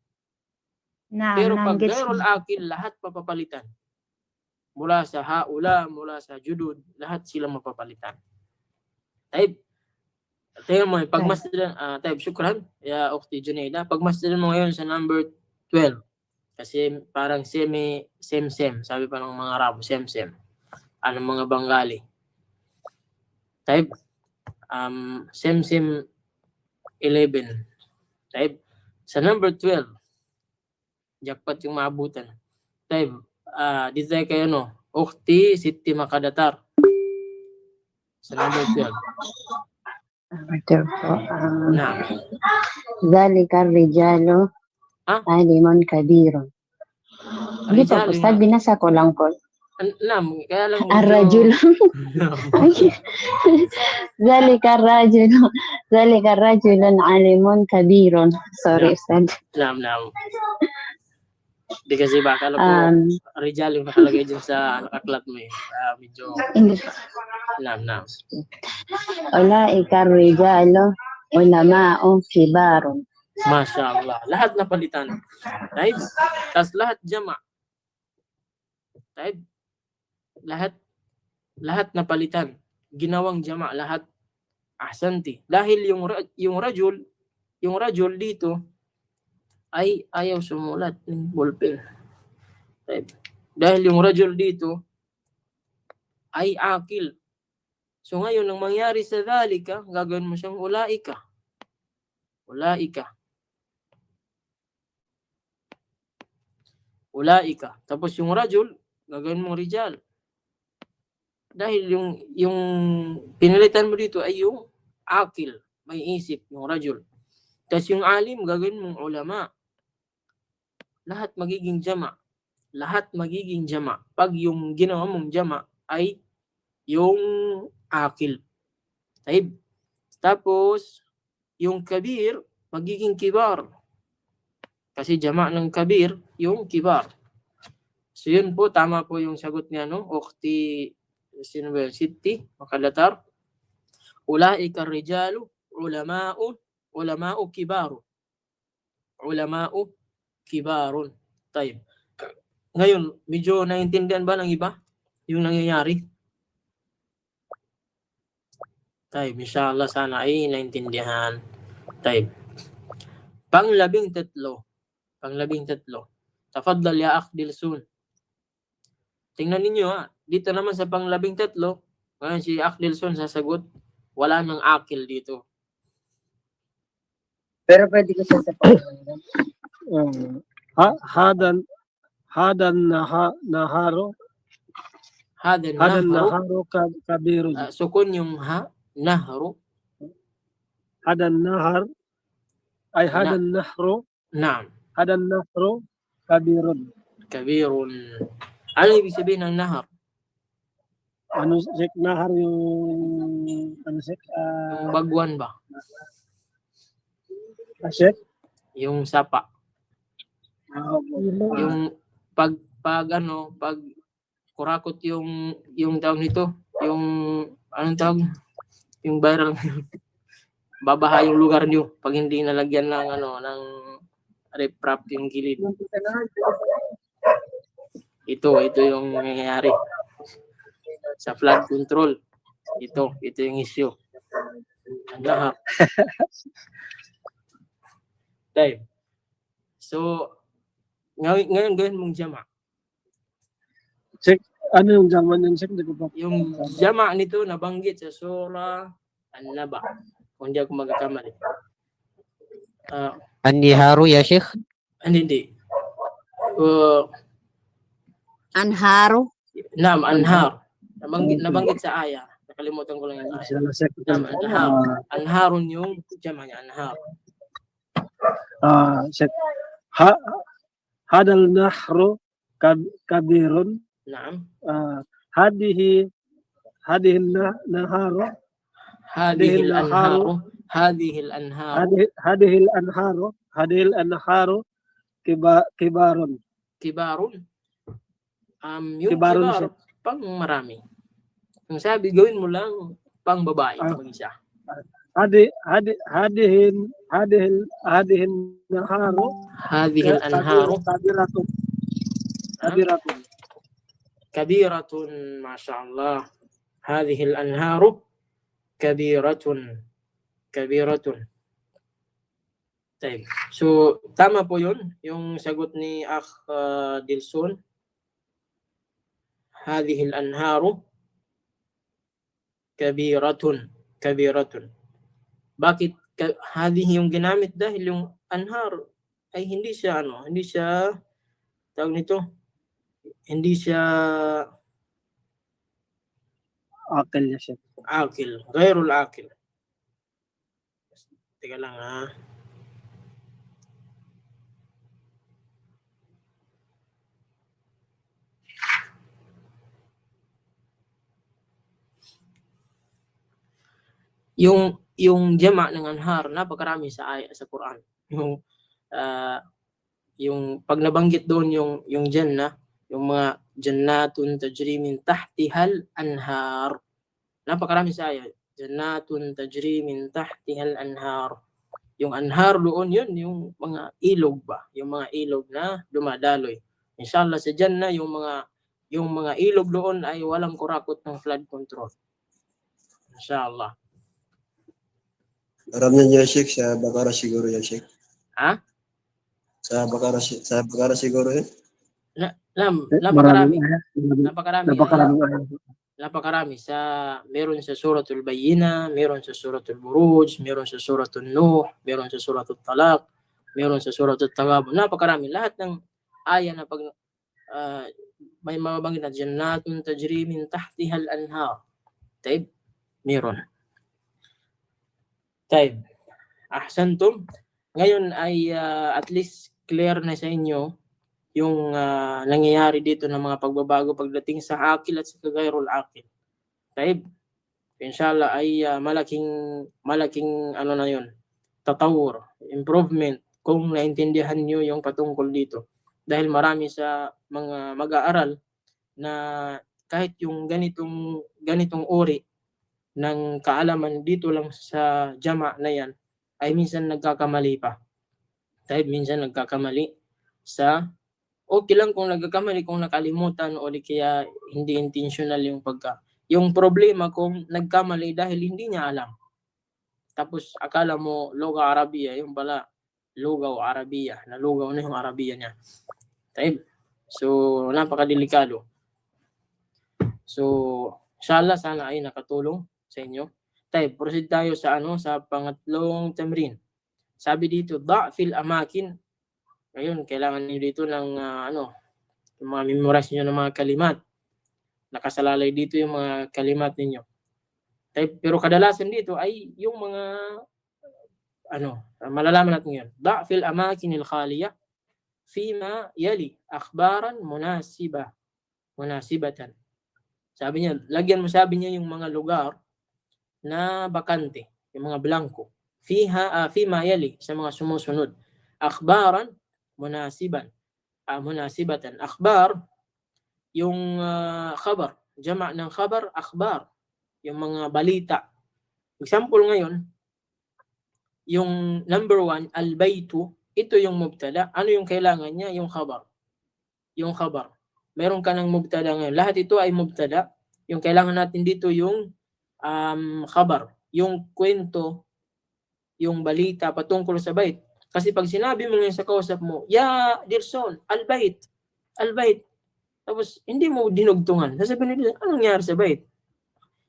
Pero pag gairul akil, lahat papapalitan. Mula sa haula, mula sa judud, lahat sila mapapalitan. Taib. Tingnan mo, pagmasdaran, taib, syukran, ya Ukhti Junaida, pagmasdaran mo ngayon sa number 12. Kasi parang same. Sabi pa ng mga Arabo, same. Mga Bengali. Taib. Same 11. Taib. Sa number 12, jackpot yung maabutan. Taib. Dito tayo kayo, Ukhti Siti Makadatar. Sa number 12. Zalika rijalu alimun kabirun. Hindi po, Ustad, binasa ko lang po. Kaya lang Ar-rajul. Zalika rajulun alimun kabirun. Sorry, Ustad. Di kasi baka ko Rijal yung nakalagay dyan sa aklat mo eh. Medyo English. nam. Ulaika rijalu ulama'u kibarun. Masya Allah. Lahat na palitan. Right? Tas lahat jama. Right? Lahat na palitan. Ginawang jama lahat. Ahsanti. Dahil yung rajul dito ay ayaw sumulat ng ballpen. Right? Dahil yung rajul dito ay akil. So ngayon, ang mangyari sa dhalika, gagawin mo siyang ulaika. Tapos yung rajul, gagawin mong rijal. Dahil yung pinalitan mo dito ay yung akil, may isip, yung rajul. Tapos yung alim, gagawin mong ulama. Lahat magiging jama. Pag yung ginawa mong jama ay yung akil. Tapos, yung kabir, magiging kibar. Kasi jama ng kabir, yung kibar. So yun po, tama po yung sagot niya, no? Ukhti, sino ba yun? Sitti, makalatar. Ulaika rijalu, ulama'u kibaru. Ulama'u kibarun. Tayo. Ngayon, medyo naiintindihan ba ng iba yung nangyayari? Tayo, inshallah sana ay naiintindihan. Tayo. Pang-13. Tafaddal ya akh Dilsun. Tingnan ninyo ha. Dito naman sa pang-13, ngayon si Akh Dilsun sasagot, wala nang akil dito. Pero pwede ko siya sa hadan naharo Hadan naharo kabirun. Sukun yung ha, nahru. Hadan nahar ay hadan nahro. Naam. Hadan nahro kabirun. Ano ibig sabihin ng nahar? Ano sik nahar yung Yung bagwan ba? Sik? Yung sapa. Yung pag kurakot yung tawag nito, yung anong tawag? Yung viral babaha yung lugar niyo pag hindi nalagyan ng riprap yung gilid. Ito yung nangyayari sa flood control. Ito yung issue. Lahat. Time. So, ngayon gawin mong jama. Check, ano yung jama nun? Check, yung jama nito nabanggit sa Surah An-Naba. Kung hindi ako magkakamali. An-niharu ya Sheikh? Hindi. Anharu. Naam, anhar. Nabanggit sa aya. Nakalimutan ko lang yung aya. Naam, anhar. Anharun yung jama niya, anhar. Check. Hadal nahru kabirun. Naam. Hadihi naharu. Hadihil anharu kibarun. Yung kibar, pang marami. Ang sabi, gawin mo lang pang babae, pang isa. Hadihil naharu. Hadihil anharu. Kabiratun, masyaallah. Hadihil anharu. Kabiratun. So, tama po yun. Yung sagot ni Akh Dilsun. Hadihil anharu. Kabiratun. Bakit hadihi yung ginamit? Dahil yung anhar ay hindi siya tawag nito, hindi siya akil niya siya. Akil. Gairul akil. Teka lang ha. Yung jama' ng anhar, napakarami sa Quran. Yung yung pag nabanggit doon yung jannah, yung mga jannatun tajri min tahtihal anhar. Napakarami sa ayat. Jannatun tajri min tahtihal anhar. Yung anhar doon yun, yung mga ilog ba? Yung mga ilog na dumadaloy. Inshallah sa jannah yung mga ilog doon ay walang kurakot ng flood control. Inshallah. Aram niya Sheikh, sa Bakara siguro yan, Sheikh. Ha? Sa Bakara siguro yan. Napakarami. Napakarami. Napakarami. Meron sa Suratul Bayyina, meron sa Suratul Buruj, meron sa Suratul Nuh, meron sa Suratul Talaq, meron sa Suratul Taghabun. Napakarami. Lahat ng aya na pag may mabanggit na jannatun tajri min tahtihal anhar. Taib, meron. Taib. Ahsantum. Ngayon ay at least clear na sa inyo yung nangyayari dito ng mga pagbabago pagdating sa akil at sa kagayrul akil. Taib. Inshallah ay malaking ano na yun, tatawur, improvement kung naintindihan nyo yung patungkol dito. Dahil marami sa mga mag-aaral na kahit yung ganitong uri ng kaalaman dito lang sa jama na yan ay minsan nagkakamali pa. Dahil minsan nagkakamali sa okay lang kung nagkakamali kung nakalimutan o di kaya hindi intentional yung problema kung nagkamali dahil hindi niya alam. Tapos akala mo Lugha Arabiya, yung pala Lugaw Arabiya, nalugaw na yung Arabiya niya. Taib. So napakadelikado. So inshallah sana ay nakatulong sa inyo. Taib, proceed tayo sa pangatlong tamrin. Sabi dito, da'fil amakin. Ngayon, kailangan niyo dito ng yung mga memorize niyo ng mga kalimat. Nakasalalay dito yung mga kalimat ninyo. Pero kadalasan dito ay yung mga malalaman natin yun. Da'fil amakinil khaliyah fima yali akhbaran munasibatan. Sabi niya, sabi niya yung mga lugar na bakante, yung mga blanco. Fima yali, sa mga sumusunod. Akhbaran munasibatan. Akhbar, yung khabar. Jama' ng khabar, akhbar. Yung mga balita. Example ngayon, yung number 1, al-baytu, ito yung mubtada. Ano yung kailangan niya? Yung khabar. Yung khabar. Meron ka ng mubtada ngayon. Lahat ito ay mubtada. Yung kailangan natin dito yung khabar. Yung kwento, yung balita patungkol sa bait. Kasi pag sinabi mo ngayon sa kausap mo, ya Dirson, al-bait. Tapos hindi mo dinugtungan. Sasabihin nila, anong nangyari sa bait?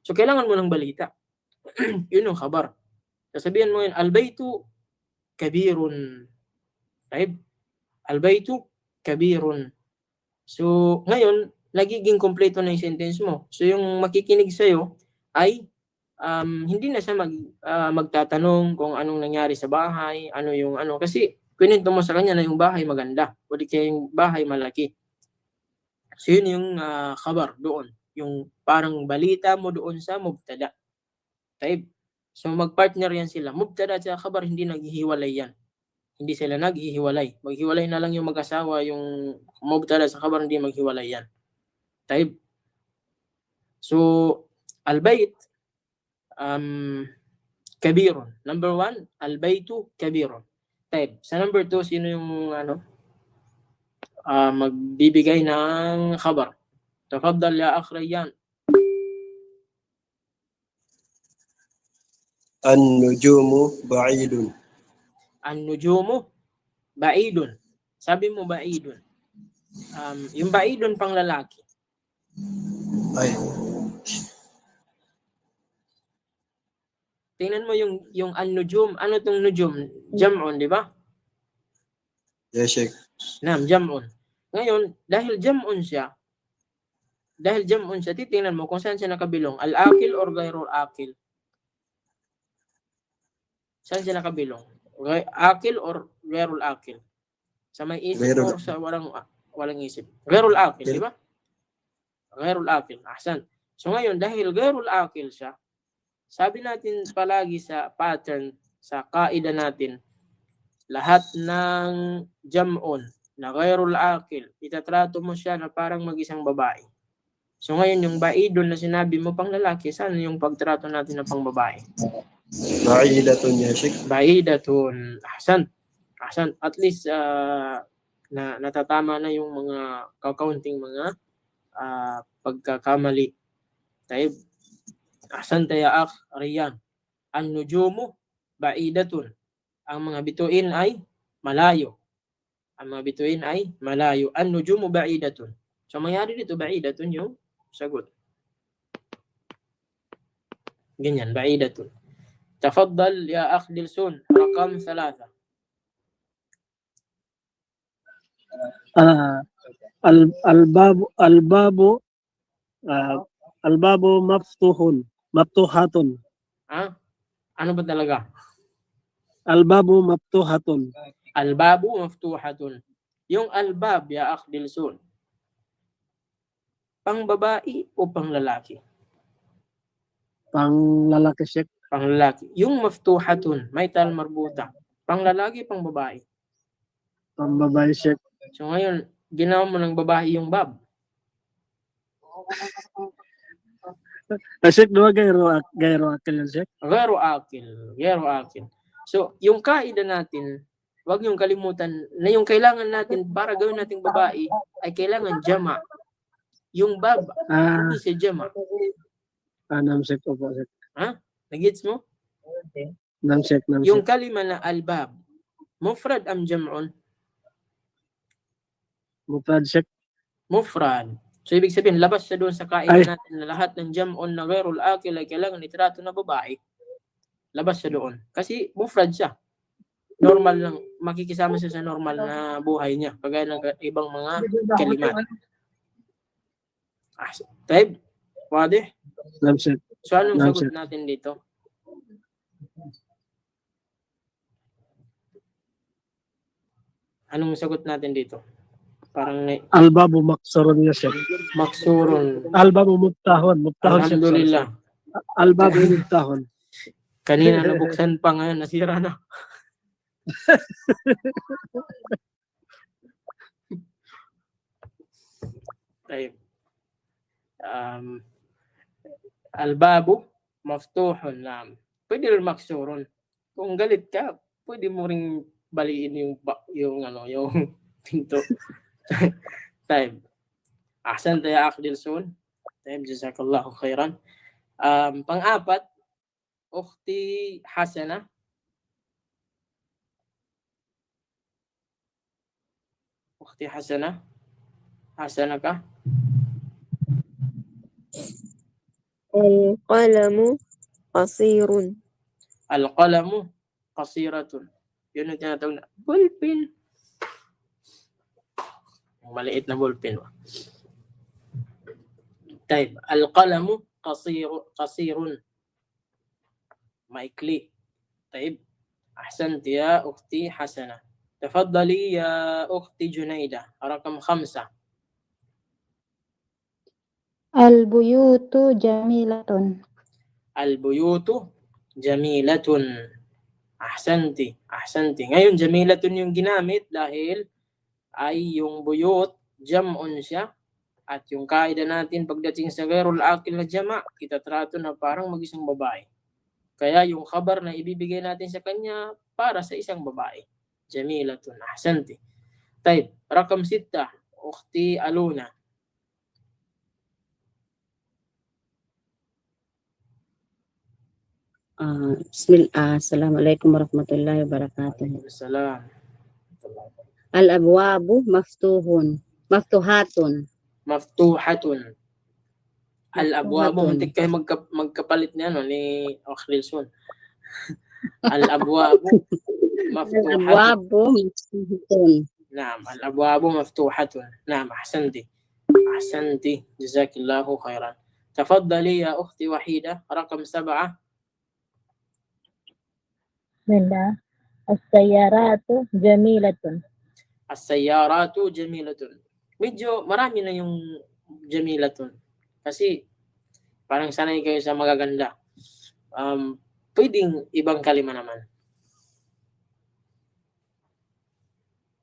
So kailangan mo ng balita. Yun yung khabar. Sasabihin mo ngayon, al-baitu kabirun. Right? Al-baitu kabirun. So ngayon, nagiging kompleto na yung sentence mo. So yung makikinig sa'yo ay hindi na siya magtatanong kung anong nangyari sa bahay, kasi kwento mo sa kanya na yung bahay maganda o di kaya yung bahay malaki. So yun yung khabar doon, yung parang balita mo doon sa mubtada. Taib. So magpartner yan sila. Mubtada at khabar hindi naghihiwalay yan. Hindi sila naghihiwalay. Maghiwalay na lang yung mag-asawa, yung mubtada sa khabar hindi maghiwalay yan. Taib. So al-bait kabirun. Number 1, al-baytu kabirun. Taib. Sa number 2, sino yung magbibigay ng khabar? Tafaddal ya akh Rayyan. An-nujumu ba'idun. An-nujumu ba'idun. Sabi mo ba'idun. Yung ba'idun pang lalaki. Ay. Tingnan mo yung an-nujum. Ano tong nujum? Jam'un, di ba? Yes, Sheikh. Naam, jam'un. Ngayon, dahil jam'un siya, titingnan mo kung saan siya nakabilong. Al-akil or gayrul akil? Saan siya nakabilong? Akil or gayrul akil? Sa may isip or sa walang isip? Gayrul akil, di ba? Gayrul akil. Ahsan. So ngayon, dahil gayrul akil siya, sabi natin palagi sa pattern, sa kaida natin, lahat ng jam'un na ghayrul akil, itatrato mo siya na parang mag-isang babae. So ngayon yung baidun na sinabi mo pang lalaki, saan yung pagtrato natin na pang babae? Ba'idatun ya Sheikh. Baidatun. Ahsan. At least na natatama na yung mga kakaunting mga pagkakamali. Taib. Ahsan ya akh Riyan. An-nujumu ba'idatun. Ang mga bituin ay malayo. An-nujumu ba'idatun. So mayari dito ba'idatun yung sagot. Ganyan, ba'idatun. تفضل يا أخ دلسون رقم 3. الباب مفتوحة. Ano ba talaga? الباب مفتوحة. Albabu maftuhatun. Yung albab ya akh Dilsun, pang babae o pang lalaki? Pang lalaki Sheikh. Pang lalaki. Yung maftuhatun, may tal marbuta. Pang lalaki, pang babae? Pang babae Sheikh. So ngayon, ginawa mo ng babae yung bab. Sheikh, dua gayro akil yan Sheikh. Ghairo akil. So, yung kaida natin, wag yung kalimutan na yung kailangan natin para gawin nating babae ay kailangan jama. Yung bab, hindi siya jama. Nam Sheikh, opo Sheikh. Nagets mo? Nam Sheikh. Yung kalima na albab, mufrad am jam'un? Mufrad Sheikh. Mufrad. So, ibig sabihin, labas siya doon sa kaida natin na lahat ng jam'un na ghairul akil ay kailangan itrato na babae. Labas siya doon. Kasi mufrad siya. Normal lang. Makikisama siya sa normal na buhay niya. Kagaya ng ibang mga kalimat. Taib? Wadih? Nam Sheikh. So, anong sagot natin dito? Anong sagot natin dito? Parang Albabu maksurun ya Sheikh. maksurun. Albabu muftahun. Sheikh. Alhamdulillah. Albabu muftahun. Kanina nabuksan pa, ngayon nasira na. Tayo. Albabu maftuhun nam. Pwede rin maksurun. Kung galit ka, pwede mo ring baliin yung pinto. Tayo. Ahsan ya akh Dilsun. Tayo, jazakallahu khairan. Pang-apat, Ukhti Hasana. Ukhti Hasana. Hasana ka? Al-qalamu qasirun. Al-qalamu qasiratun. Yun ang tinatawag na ballpen. Maliit na ballpen. Tayo. Al-qalamu qasirun. maikli. طيب أحسنت يا أختي حسنة. تفضلي يا أختي جنيدة رقم 5. البيوت جميلة. البيوت جميلة. أحسنتي. Ngayon, jamilatun yung ginamit dahil ay yung buyut, jam'un siya. At yung kaida natin pagdating sa ghairul akil na jama', kita trato na parang mag-isang babae. Kaya yung khabar na ibibigay natin sa kanya para sa isang babae. Jamilatun. Ahsanti. Taib. Rakam 6. Ukhti Aluna. Assalamualaikum warahmatullahi wabarakatuh. Assalam. Al-abwabu maftuhatun. Maftuhatun. Al-abwabu, muntik kayo magkapalit niya ni Akhlilsun. Al-abwabu maftuhatun. Al-abwabu maftuhatun. Naam, al-abwabu maftuhatun. Naam, ahsanti. Jazakillahu khairan. Tafaddali ya ukhti Wahida, rakam 7. Bismillah. As-sayyaratu jamilatun. As-sayyaratu jamilatun. Medyo marami na yung jamilatun. Kasi parang sanay kayo sa magaganda. Pwedeng ibang kalima naman.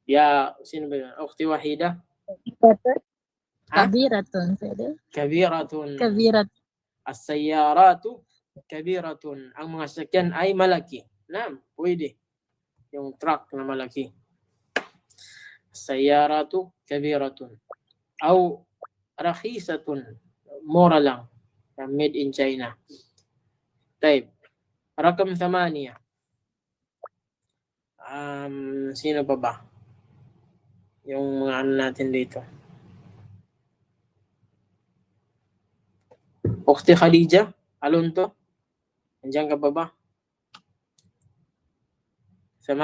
Ya, sino ba yun? Ukhti Wahida? Ha? Kabiratun. Pwede? Kabiratun. Kabirat. As-sayyaratu kabiratun. Ang mga sasakyan ay malaki. Naam, pwede. Yung truck na malaki. As-sayyaratu kabiratun. Aw rakhisatun. Mura lang. Made in China. Type. Rakam 8. Sino pa ba? Yung mga ano natin dito. Ukhti Khadija, Alonto. Andiyan ka pa ba? 8.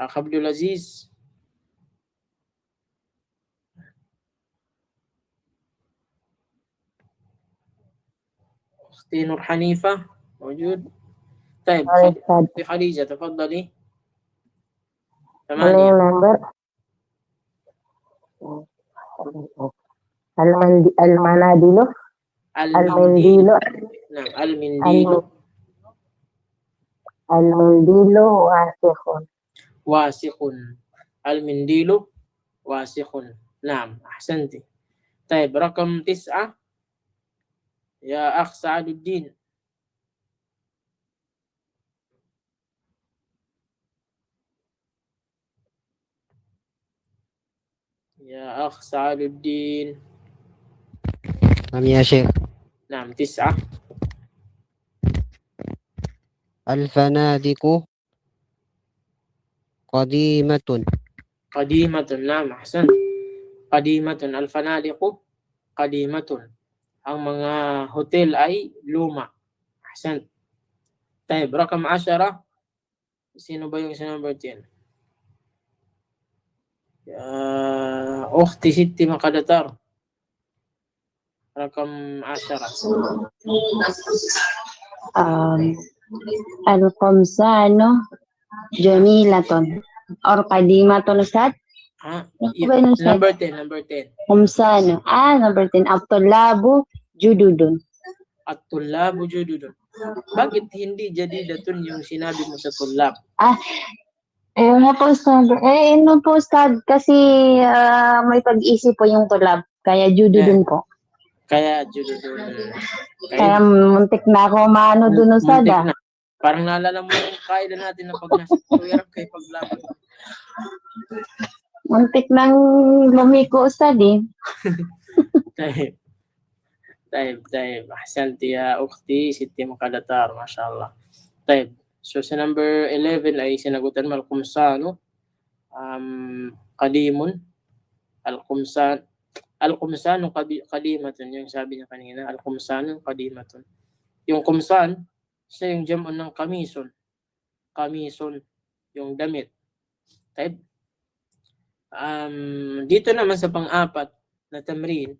Akh Abdul Aziz. أختي نور حنيفة موجود. طيب أختي خديجة تفضلي. 8. number? Al-Manadilo? المنديل. نعم المنديل. Al-Mandilo wasikhun. واسخ. المنديل واسخ. نعم أحسنتي. طيب رقم 9 يا أخ سعد الدين. يا أخ سعد الدين. نعم يا شيخ. نعم 9. الفنادق قديمة. قديمة. نعم أحسن. قديمة. الفنادق قديمة. Ang mga hotel ay luma. Ahsan. Tayo, rakam 10. Sino ba yung sa number 10? Ukhti Siti Makadatar. Rakam 10. Al-Qamsano Jamilatun. Or Qadimatun, Ustad? Number 10. Number 10. Qamsano. Number 10. At-Tullabu Jududun. At-Tullabu Jududun. Bakit hindi jadidatun yung sinabi mo sa tullab? Ano po, Ustad? Ano po, Ustad? Kasi may pag-isip po yung tulab. Kaya Jududun po. Kaya Jududun. Kaya muntik na ako maano dun, Ustad. Muntik na. Parang naalala mo yung kaida natin na pag nasa tuwirap kay paglaban. Muntik nang lumiko, Ustad eh. طيب أحسنتي يا أختي ستي مقدتار ما شاء الله. طيب so sa number 11 ay sinagutan mo al-Qumsanu qadimun. Al-Qumsanu qadimatun, yung sabi niya kanina, al-Qumsanu qadimatun. Yung Qumsan siya yung jam'un ng kamison. Kamison yung damit. Type. Dito naman sa pang-apat na tamrin,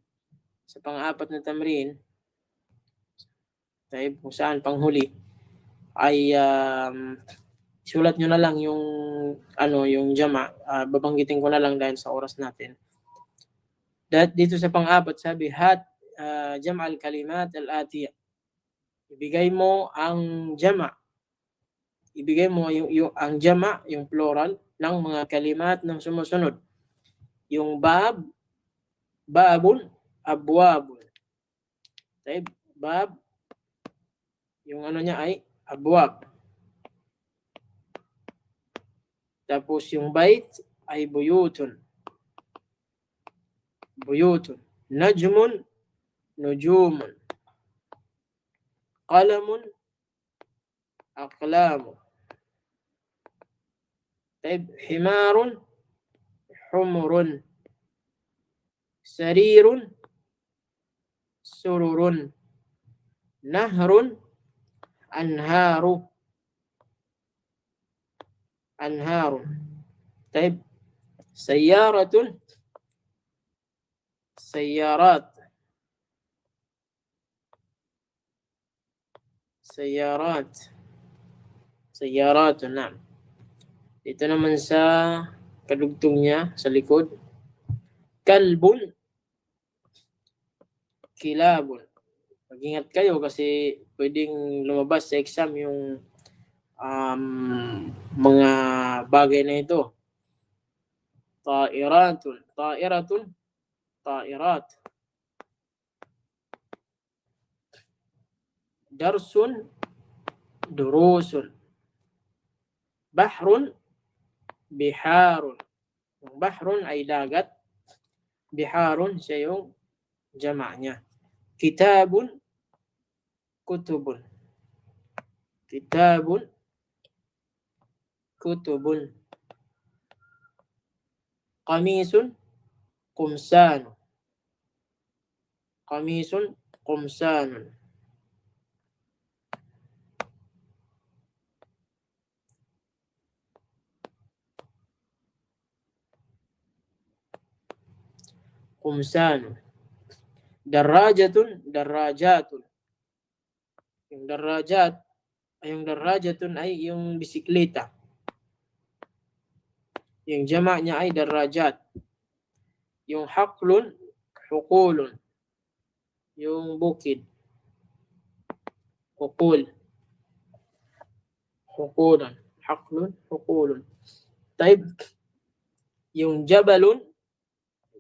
type, kung saan panghuli ay sulat nyo na lang yung yung jama. Babanggitin ko na lang dahil sa oras natin. Dito sa pang-apat sabi jam' al-kalimat al-atiya. Ibigay mo ang jama. Ibigay mo ang jama, yung plural ng mga kalimat ng sumusunod. Yung babun, abwabun. Type, bab, yung niya ay abwab. Tapos yung bait ay buyutun. Buyutun. Najmun, nujumun. Qalamun, aqlamun. Type, himarun, humurun. Sarirun, sururun. Nahrun, anharu. Anharun. Type, sayyaratun, sayyarat. Sayyarat. Sayyaratun, naam. Dito naman sa kadugtong niya, sa likod. Kalbun, kilabun. Mag-ingat kayo kasi pwedeng lumabas sa exam yung mga bagay na ito. Ta'iratun, ta'iratun, ta'irat. Darsun, durusun. Bahrun, biharun. Yung bahrun ay dagat. Biharun siya yung jama' niya. Kitabun, kutubun. Kitabun, kutubun. Qamisun, qumsanu. Qamisun, qumsanun. Qumsanu. Darajatun, darajatun. Yung darajatun ay yung bisikleta. Yung jama' niya ay darajat. Yung haklun, hukulun. Yung bukid, hukul. Hukulun. Haklun, hukulun. Taib. Yung jabalun,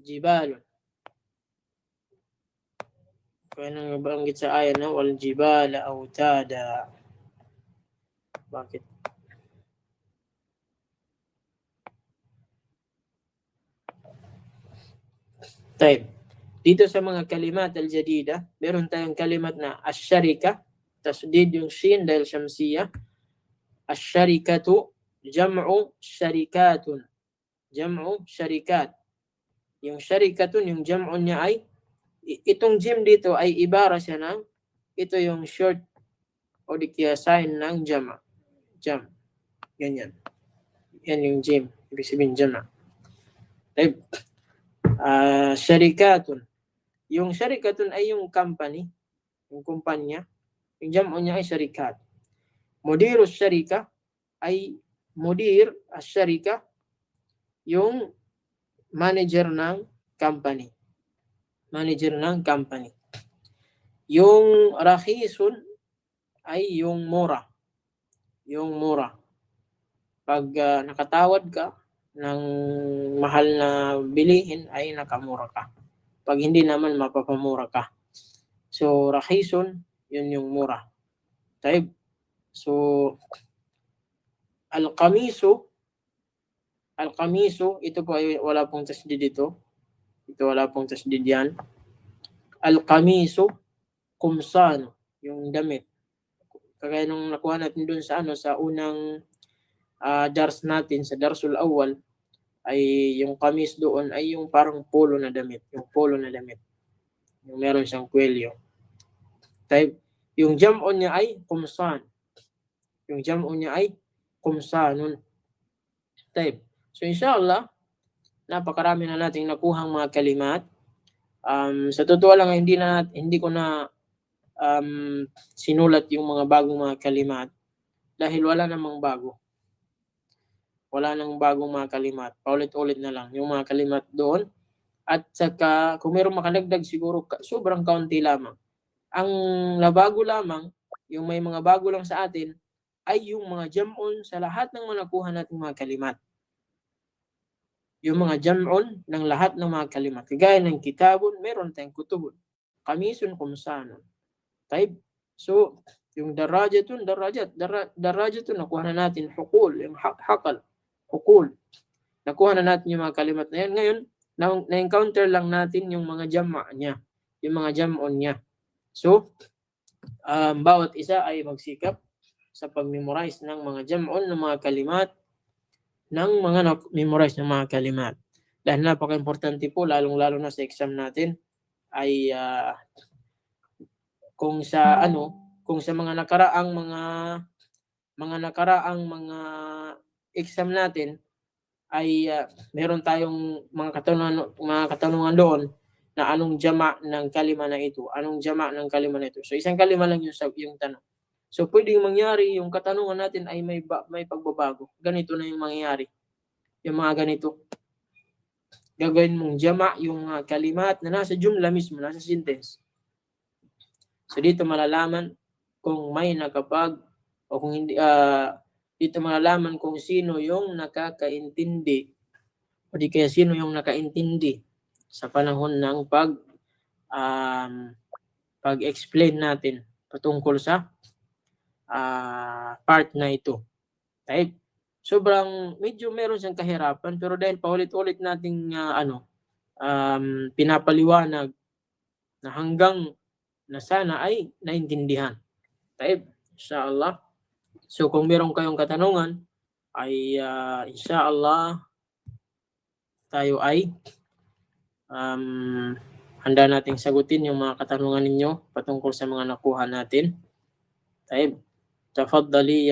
jibalun. Kaya nang banggit sa ayan na wal jibala autada. Bakit? Taib. Dito sa mga kalimat al-jadida, meron tayong kalimat na ash-sharika, tasdid yung shin dahil syamsiyah. Ash-sharikatu, jam'u syarikatun. Jam'u syarikat. Yung syarikatun, yung jam'u niya ay itong jim dito ay ibara siya ng ito yung short o di kaya sign ng jama. Jam. Ganyan. Yan yung jim. Ibig sabihin jama. Syarikatun. Yung syarikatun ay yung company, yung kumpanya. Yung jam'u niya ay syarikat. Mudirus syarika ay mudir as-syarika, yung manager ng company. Manager ng company. Yung rakhisun ay yung mura. Yung mura. Pag nakatawad ka ng mahal na bilihin ay nakamura ka. Pag hindi naman mapapamura ka. So rakhisun, yun yung mura. Taib. So al-qamisu, ito po ay wala pong tasdid dito. Ito wala pong tasdid yan. Al-qamisu, kumsano, yung damit. Kagaya nung nakuha natin dun sa sa unang dars natin, sa darsul awal, ay yung kamis doon ay yung parang polo na damit. Yung polo na damit. Yung meron siyang kwelyo. Type. Yung jam'on niya ay kumsan. Yung jam'on niya ay kumsanun. Type. So inshallah, napakarami na nating nakuhang mga kalimat. Sa totoo lang, hindi ko na sinulat yung mga bagong mga kalimat dahil wala namang bago. Wala nang bagong mga kalimat. Paulit-ulit na lang yung mga kalimat doon. At saka, kung mayroong makadagdag siguro, sobrang kaunti lamang. Ang nabago lamang, yung may mga bago lang sa atin, ay yung mga jam'on sa lahat ng mga nakuha nating mga kalimat. Yung mga jam'on ng lahat ng mga kalimat. Kagaya ng kitabun, meron tayong kutubun. Kamisun, kumsanun. Taib. So, yung darajatun, darajatun, nakuha na natin. Hukul, yung hakal. Hukul. Nakuha na natin yung mga kalimat na yan. Ngayon, na-encounter lang natin yung mga jama' niya. Yung mga jam'on niya. So, bawat isa ay magsikap sa pag-memorize ng mga jam'on ng mga kalimat ng mga memorize ng mga kalimat. Dahil napaka-importante po, lalong-lalo na sa exam natin, ay kung sa mga nakaraang mga exam natin ay meron tayong mga katanungan doon na anong jama ng kalima na ito, anong jama ng kalima na ito. So isang kalima lang yung tanong. So pwedeng mangyari yung katanungan natin ay may pagbabago. Ganito na yung mangyayari. Yung mga ganito. Gagawin mong jama yung kalimat na nasa jumla mismo, nasa sentence. So dito malalaman kung may nakapag o kung hindi dito malalaman kung sino yung nakakaintindi o di kaya sino yung nakaintindi sa panahon ng pag-explain natin patungkol sa part na ito. Right? Sobrang medyo meron siyang kahirapan pero dahil paulit-ulit nating pinapaliwanag na hanggang na sana ay naintindihan. Right? Inshallah. So kung meron kayong katanungan ay inshallah tayo ay handa nating sagutin yung mga katanungan ninyo patungkol sa mga nakuha natin. Taib. Tafaddali